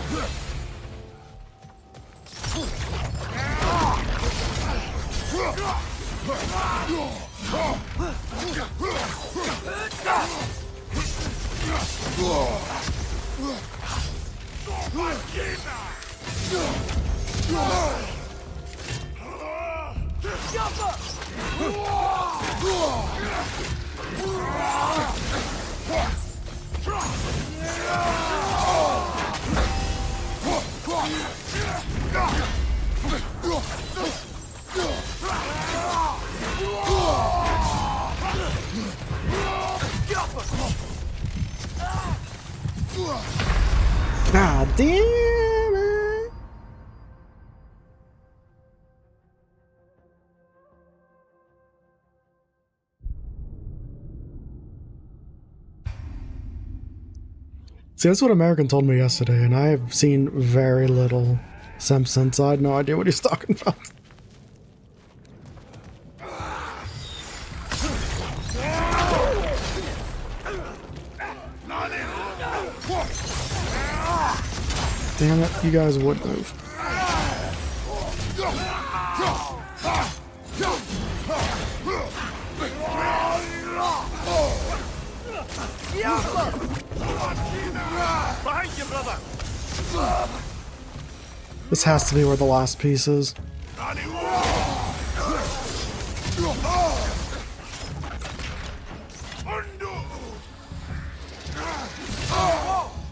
Speaker 1: God damn it! See, that's what American told me yesterday, and I have seen very little Simpsons, so I had no idea what he's talking about. Damn it, you guys would move.
Speaker 6: Behind you, brother!
Speaker 1: This has to be where the last piece is.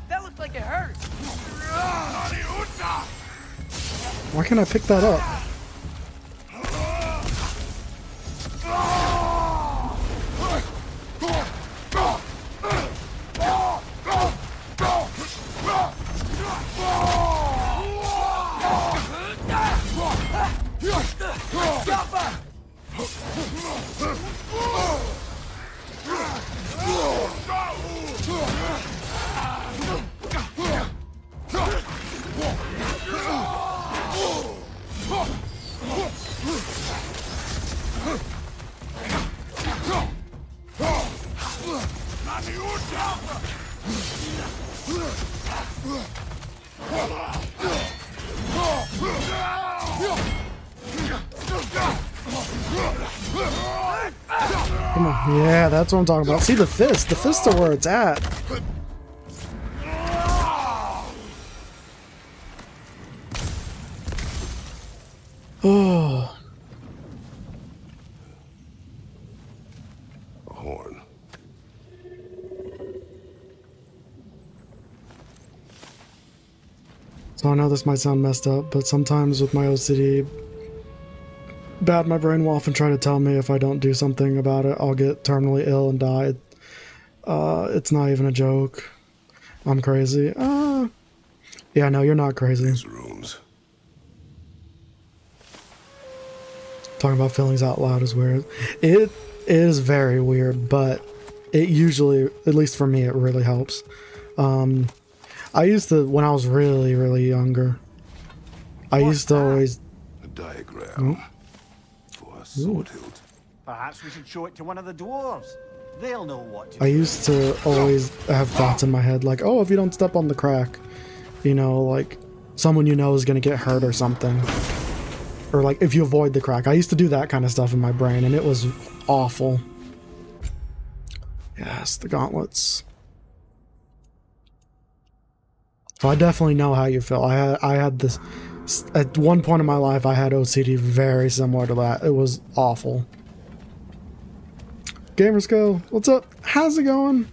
Speaker 4: That looks like it hurt.
Speaker 1: Why can't I pick that up? Come on. Yeah, that's what I'm talking about. See the fist. The fists are where it's at. Oh.
Speaker 2: A horn.
Speaker 1: So I know this might sound messed up, but sometimes with my OCD, my brain will often try to tell me if I don't do something about it, I'll get terminally ill and die. It's not even a joke. I'm crazy. Yeah, no, you're not crazy.
Speaker 2: These rooms.
Speaker 1: Talking about feelings out loud is weird. It is very weird, but it usually, at least for me, it really helps. I used to, when I was really, really younger, I used to always...
Speaker 2: A diagram. For a sword hilt.
Speaker 6: Perhaps we should show it to one of the dwarves. They'll know what to
Speaker 1: I
Speaker 6: do.
Speaker 1: used to always have thoughts in my head like, oh, if you don't step on the crack, you know, like someone you know is going to get hurt or something. Or like if you avoid the crack. I used to do that kind of stuff in my brain and it was awful. Yes, the gauntlets. So I definitely know how you feel. I had this, at one point in my life I had OCD very similar to that. It was awful. Gamers Go, what's up? How's it going?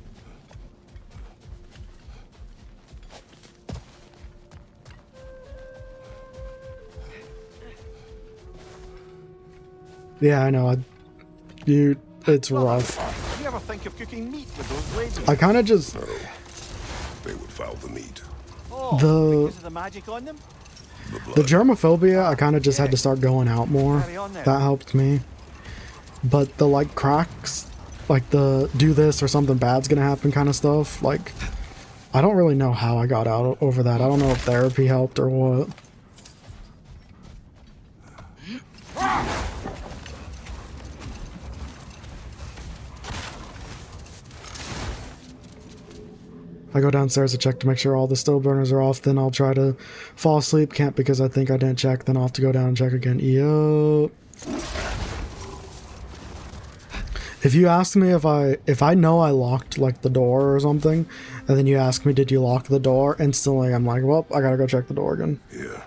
Speaker 1: Yeah, I know. It's rough.
Speaker 6: Do you ever think of cooking meat with those blades?
Speaker 1: I kind of just...
Speaker 2: No. They would foul the meat.
Speaker 6: Oh, because of the magic on them?
Speaker 1: The germophobia, I kind of just had to start going out more. That helped me. But the, like, cracks, like the do this or something bad's gonna happen kind of stuff, like, I don't really know how I got out over that. I don't know if therapy helped or what. I go downstairs to check to make sure all the stove burners are off, then I'll try to fall asleep. Can't because I think I didn't check, then I'll have to go down and check again. Yup. If you ask me if I know I locked like the door or something, and then you ask me did you lock the door, instantly I'm like, well, I gotta go check the door again.
Speaker 2: Yeah.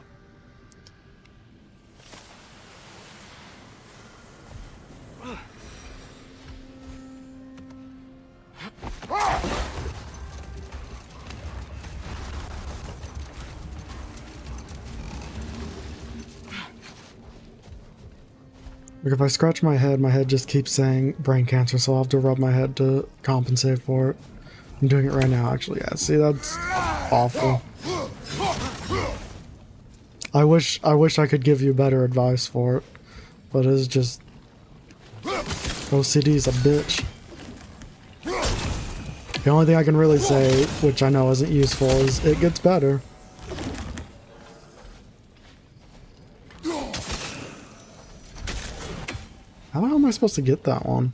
Speaker 1: Like if I scratch my head just keeps saying brain cancer, so I'll have to rub my head to compensate for it. I'm doing it right now, actually. Yeah, see, that's awful. I wish I could give you better advice for it, but it's just OCD's a bitch. The only thing I can really say, which I know isn't useful, is it gets better. How the hell am I supposed to get that one?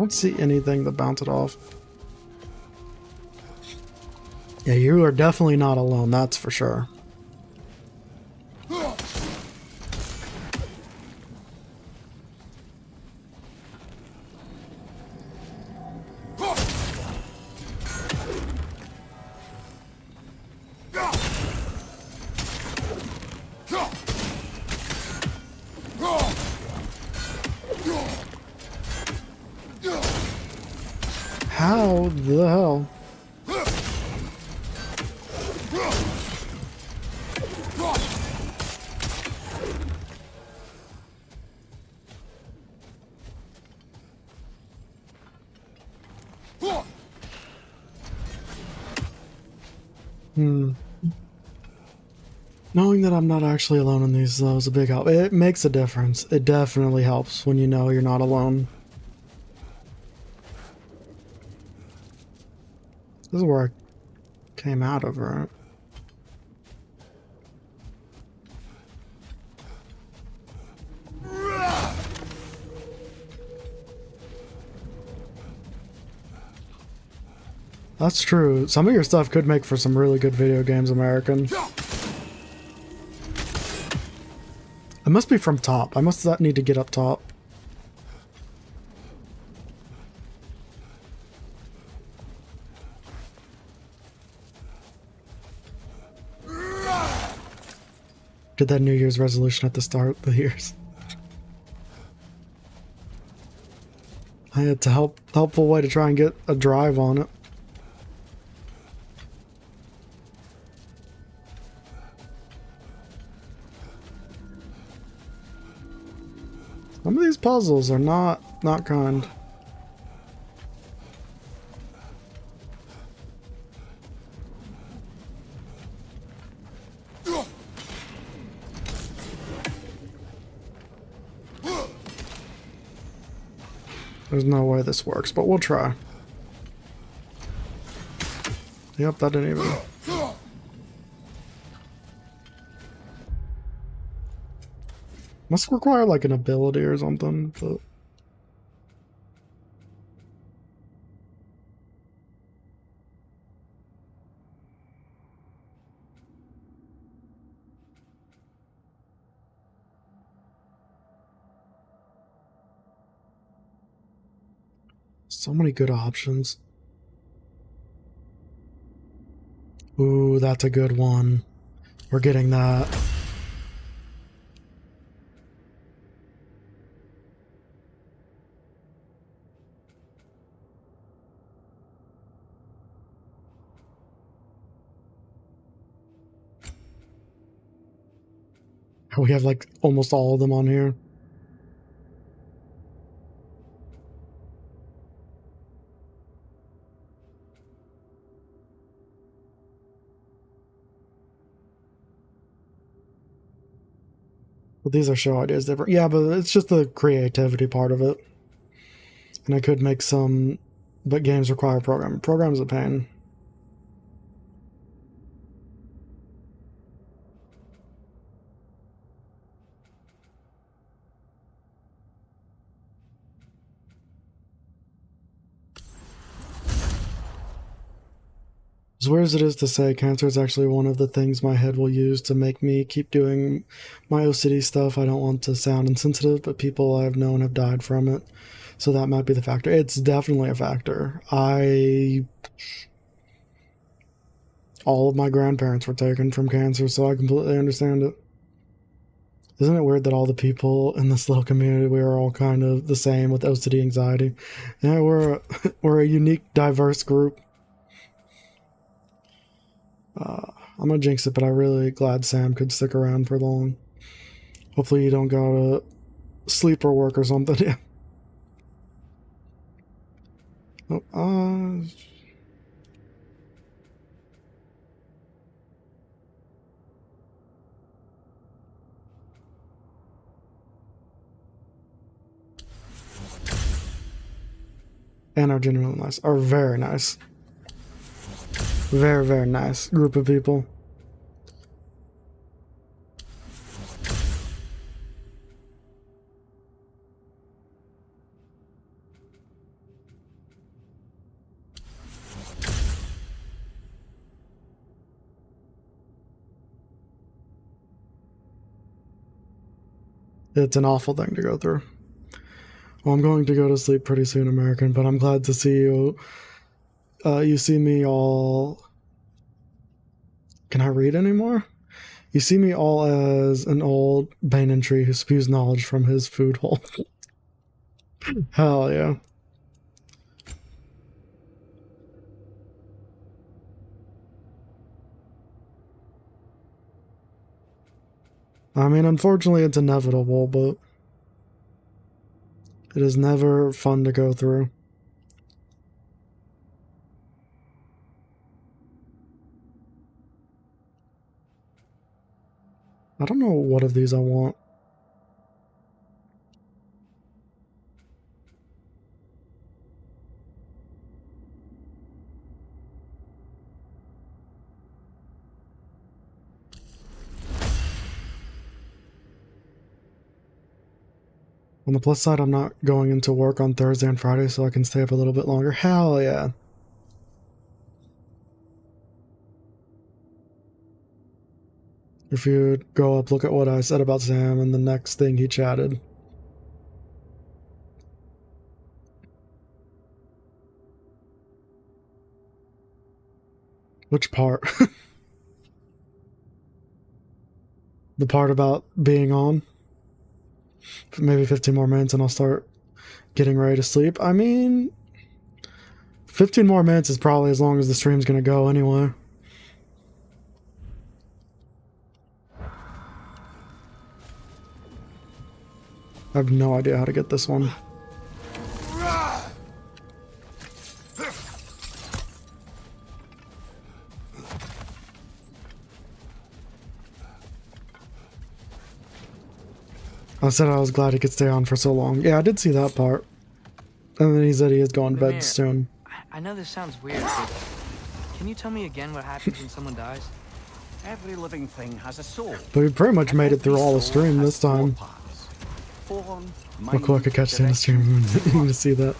Speaker 1: don't see anything that bounced it off. Yeah, you are definitely not alone, that's for sure. How the hell? Knowing that I'm not actually alone in these, though, is a big help. It makes a difference. It definitely helps when you know you're not alone. This is where I came out of, right? That's true. Some of your stuff could make for some really good video games, American. It must be from top. I must need to get up top. Did that New Year's resolution at the start of the years. I had to helpful way to try and get a drive on it. Some of these puzzles are not kind. There's no way this works, but we'll try. Yep, that didn't even... Must require like an ability or something, but... So many good options. Ooh, that's a good one. We're getting that. We have like almost all of them on here. But these are show ideas different. Yeah, but it's just the creativity part of it. And I could make some, but games require programming. Program's a pain. As weird as it is to say, cancer is actually one of the things my head will use to make me keep doing my OCD stuff. I don't want to sound insensitive, but people I've known have died from it. So that might be the factor. It's definitely a factor. All of my grandparents were taken from cancer, so I completely understand it. Isn't it weird that all the people in this little community, we are all kind of the same with OCD anxiety? Yeah, we're a unique, diverse group. I'm gonna jinx it, but I'm really glad Sam could stick around for long. Hopefully you don't go to sleep or work or something. Yeah. Oh, and are genuinely nice. Are very nice. Very, very nice group of people. It's an awful thing to go through. Well, I'm going to go to sleep pretty soon, American, but I'm glad to see you. You see me all... Can I read anymore? You see me all as an old banyan tree who spews knowledge from his food hole. Hell yeah. I mean, unfortunately, it's inevitable, but it is never fun to go through. I don't know what of these I want. On the plus side, I'm not going into work on Thursday and Friday, so I can stay up a little bit longer. Hell yeah. If you go up, look at what I said about Sam and the next thing he chatted. Which part? The part about being on? Maybe 15 more minutes and I'll start getting ready to sleep. I mean, 15 more minutes is probably as long as the stream's gonna go anyway. I have no idea how to get this one. I said I was glad he could stay on for so long. Yeah, I did see that part. And then he said he is going to bed soon.
Speaker 4: I know this sounds weird, but can you tell me again what happens when someone dies?
Speaker 6: Every living thing has a soul.
Speaker 1: But he pretty much made it through all the stream this time. Look like I catch the stream to see that.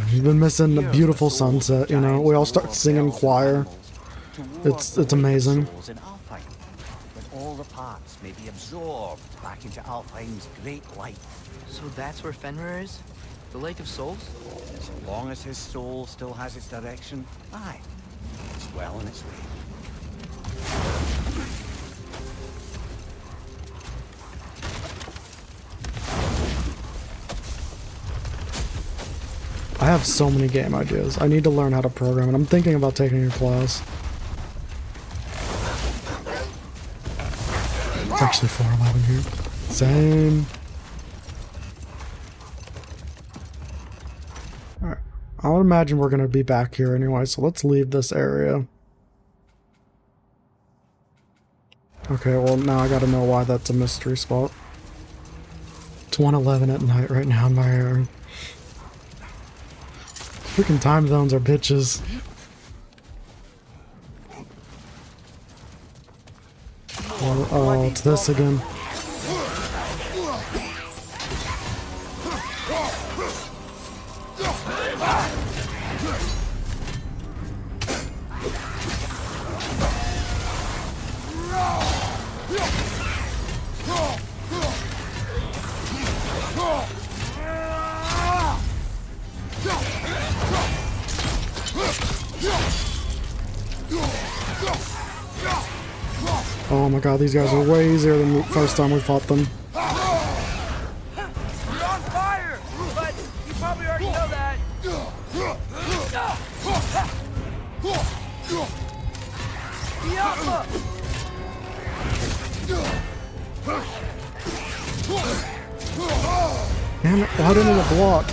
Speaker 1: He's been missing a beautiful sunset, you know. We all start singing choir. It's amazing.
Speaker 6: All the parts may be absorbed back into Alfheim's great light.
Speaker 4: So that's where Fenrir is? The Lake of Souls?
Speaker 6: As long as his soul still has its direction, aye, it's well on its way.
Speaker 1: I have so many game ideas. I need to learn how to program, and I'm thinking about taking a class. It's actually 4:11 here. Same. Alright. I would imagine we're going to be back here anyway, so let's leave this area. Okay, well now I gotta know why that's a mystery spot. It's 1:11 at night right now in my area. Freaking time zones are bitches. Oh, it's this again. Oh my god, these guys are way easier than the first time we fought them.
Speaker 4: You're on fire! But you probably already know that.
Speaker 1: Damn it, why didn't it block?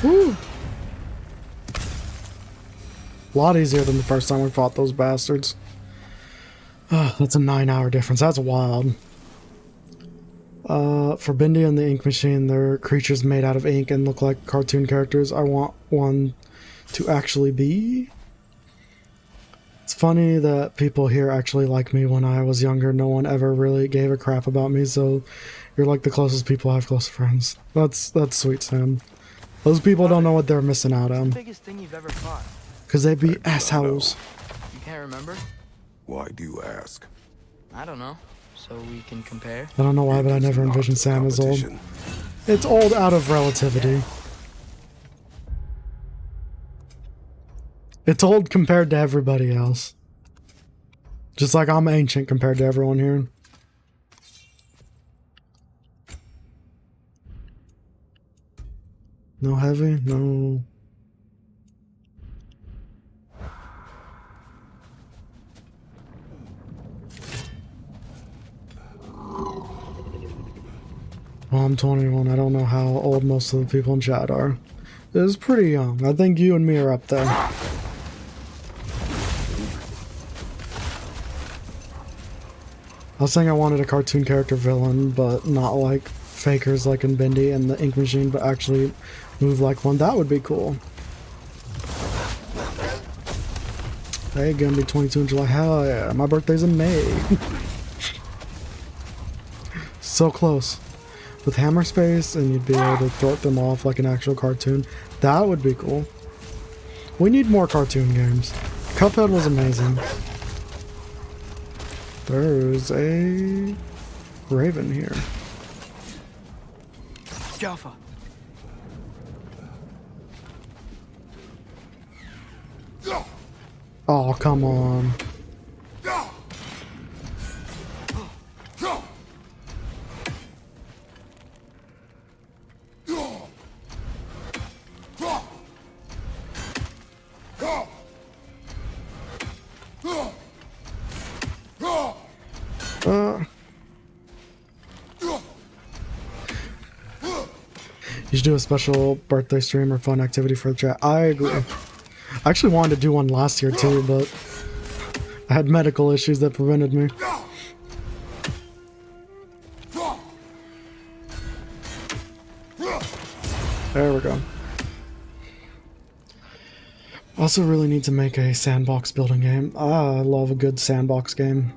Speaker 1: Woo. A lot easier than the first time we fought those bastards. That's a 9-hour difference. That's wild. For Bindi and the Ink Machine, they're creatures made out of ink and look like cartoon characters. I want one to actually be It's funny that people here actually like me. When I was younger, no one ever really gave a crap about me, so you're like the closest people I have close friends. That's sweet, Sam. Those people don't know what they're missing out
Speaker 4: What's
Speaker 1: on.
Speaker 4: the biggest thing you've ever fought?
Speaker 1: Because they be assholes.
Speaker 4: You can't remember?
Speaker 2: Why do you ask?
Speaker 4: I don't know. So we can compare.
Speaker 1: I don't know why, but I
Speaker 2: It is
Speaker 1: never
Speaker 2: not
Speaker 1: envisioned
Speaker 2: a
Speaker 1: Sam as old.
Speaker 2: competition.
Speaker 1: It's old out of relativity. It's old compared to everybody else. Just like I'm ancient compared to everyone here. No heavy? No. Well, I'm 21. I don't know how old most of the people in chat are. It's pretty young. I think you and me are up there. I was saying I wanted a cartoon character villain, but not like fakers like in Bindi and the Ink Machine, but actually move like one. That would be cool. Hey, gonna be 22 in July. Hell yeah. My birthday's in May. So close. With hammer space, and you'd be able to throw them off like an actual cartoon. That would be cool. We need more cartoon games. Cuphead was amazing. There's a raven here.
Speaker 4: Jaffa.
Speaker 1: Oh, come on. You should do a special birthday stream or fun activity for the chat. I agree. I actually wanted to do one last year too, but I had medical issues that prevented me. There we go. Also really need to make a sandbox building game. I love a good sandbox game.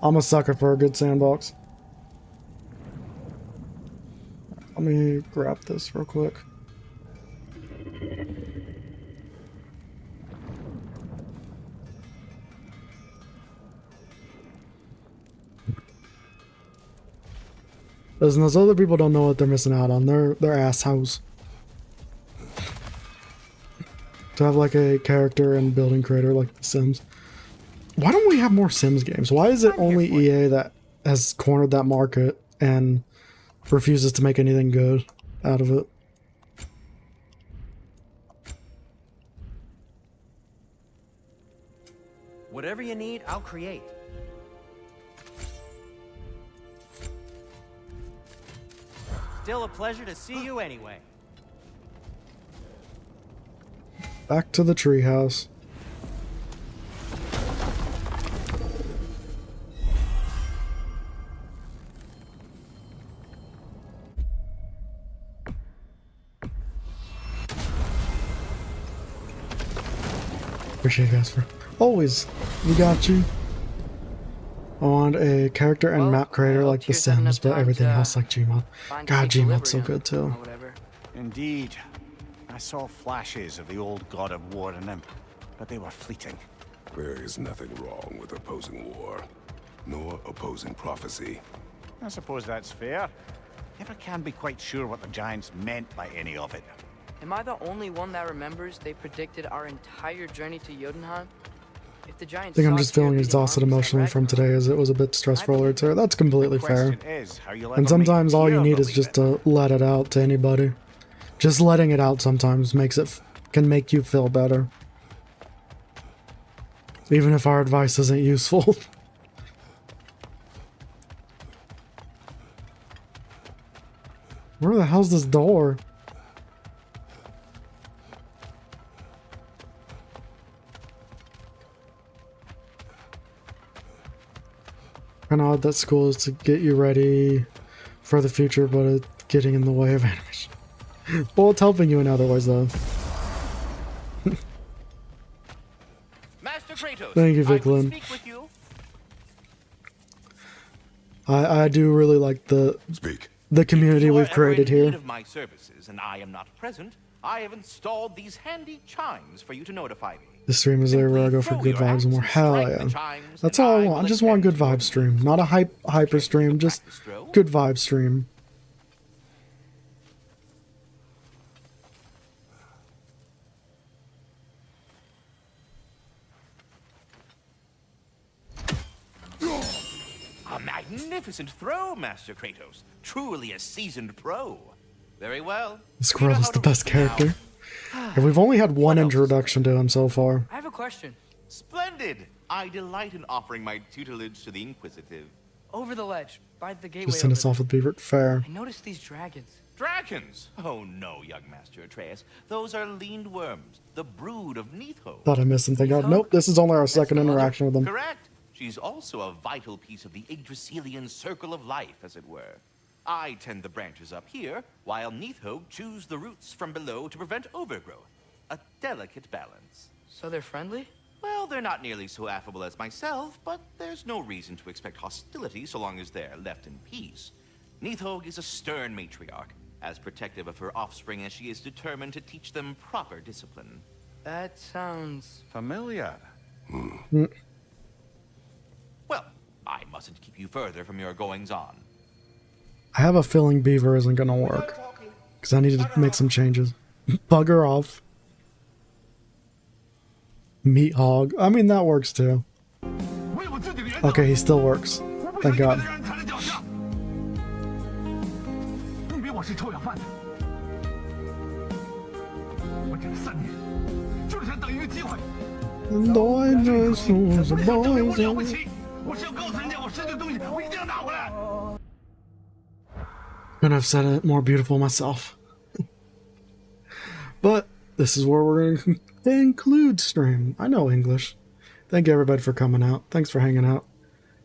Speaker 1: I'm a sucker for a good sandbox. Let me grab this real quick. Listen, those other people don't know what they're missing out on. They're assholes. To have like a character and building creator like The Sims. Why don't we have more Sims games? Why is it only EA that has cornered that market and refuses to make anything good out of it?
Speaker 7: Whatever you need, I'll create. Still a pleasure to see you anyway.
Speaker 1: Back to the treehouse. Appreciate you guys for always. We got you. I want a character and map creator like The Sims, but everything else like Gmod. God, Gmod's so good too.
Speaker 6: Indeed. I saw flashes of the old god of war in them, but they were fleeting.
Speaker 2: There is nothing wrong with opposing war, nor opposing prophecy.
Speaker 6: I suppose that's fair. Never can be quite sure what the Giants meant by any of it.
Speaker 4: Am I the only one that remembers they predicted our entire journey to Jotunheim? If the
Speaker 1: I
Speaker 4: Giants
Speaker 1: think I'm just feeling exhausted emotionally from today as it was a bit stressful earlier today. That's completely fair. And sometimes all you need is just to let it out to anybody. Just letting it out sometimes can make you feel better. Even if our advice isn't useful. Where the hell's this door? Kind of odd that school is to get you ready for the future, but it's getting in the way of animation. Well, it's helping you in other ways, though.
Speaker 5: Master Kratos.
Speaker 1: Thank you,
Speaker 5: I will
Speaker 1: Viclin.
Speaker 5: speak with you.
Speaker 1: I do really like the
Speaker 2: Speak.
Speaker 1: community
Speaker 5: If you
Speaker 1: we've
Speaker 5: are ever
Speaker 1: created
Speaker 5: in need
Speaker 1: here.
Speaker 5: of my services and I am not present, I have installed these handy chimes for you to notify me.
Speaker 1: This stream is there where I go for good vibes and more. Hell yeah. That's all I want. I just want a good vibe stream. Not a hyper stream, just good vibe stream.
Speaker 5: A magnificent throw, Master Kratos. Truly a seasoned pro. Very well.
Speaker 1: The squirrel is the best character. And we've only had one introduction to him so far.
Speaker 4: I have a question.
Speaker 5: Splendid. I delight in offering my tutelage to the inquisitive.
Speaker 4: Over the ledge, by the gateway.
Speaker 1: Just send us off with Beaver. Fair.
Speaker 4: I noticed these dragons.
Speaker 5: Dragons? Oh no, young Master Atreus. Those are leaned worms, the brood of Neitho.
Speaker 1: Thought I missed something out. Nope, this is only our second interaction with him.
Speaker 5: Correct. She's also a vital piece of the Yggdrasilian circle of life, as it were. I tend the branches up here, while Neitho chews the roots from below to prevent overgrowth. A delicate balance.
Speaker 4: So they're friendly?
Speaker 5: Well, they're not nearly so affable as myself, but there's no reason to expect hostility so long as they're left in peace. Neitho is a stern matriarch, as protective of her offspring as she is determined to teach them proper discipline.
Speaker 4: That sounds...
Speaker 6: Familiar.
Speaker 5: Well, I mustn't keep you further from your goings-on.
Speaker 1: I have a feeling Beaver isn't gonna work. Because I need to make some changes. Bugger off. Meat hog. I mean, that works too. Okay, he still works. Thank God. Couldn't have said it more beautiful myself. But this is where we're going to conclude stream. I know English. Thank you everybody for coming out. Thanks for hanging out.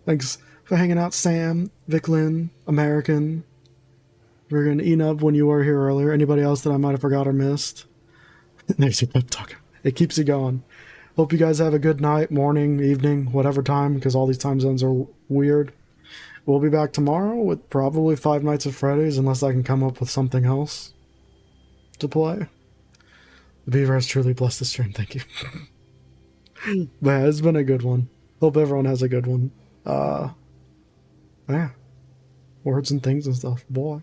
Speaker 1: Thanks for hanging out, Sam, Viclin, American. We're going to Enub when you were here earlier. Anybody else that I might have forgot or missed? There's your pep talk. It keeps you going. Hope you guys have a good night, morning, evening, whatever time, because all these time zones are weird. We'll be back tomorrow with probably 5 Nights at Freddy's, unless I can come up with something else to play. The Beaver has truly blessed the stream, thank you. But yeah, it's been a good one. Hope everyone has a good one. Yeah. Words and things and stuff. Boy.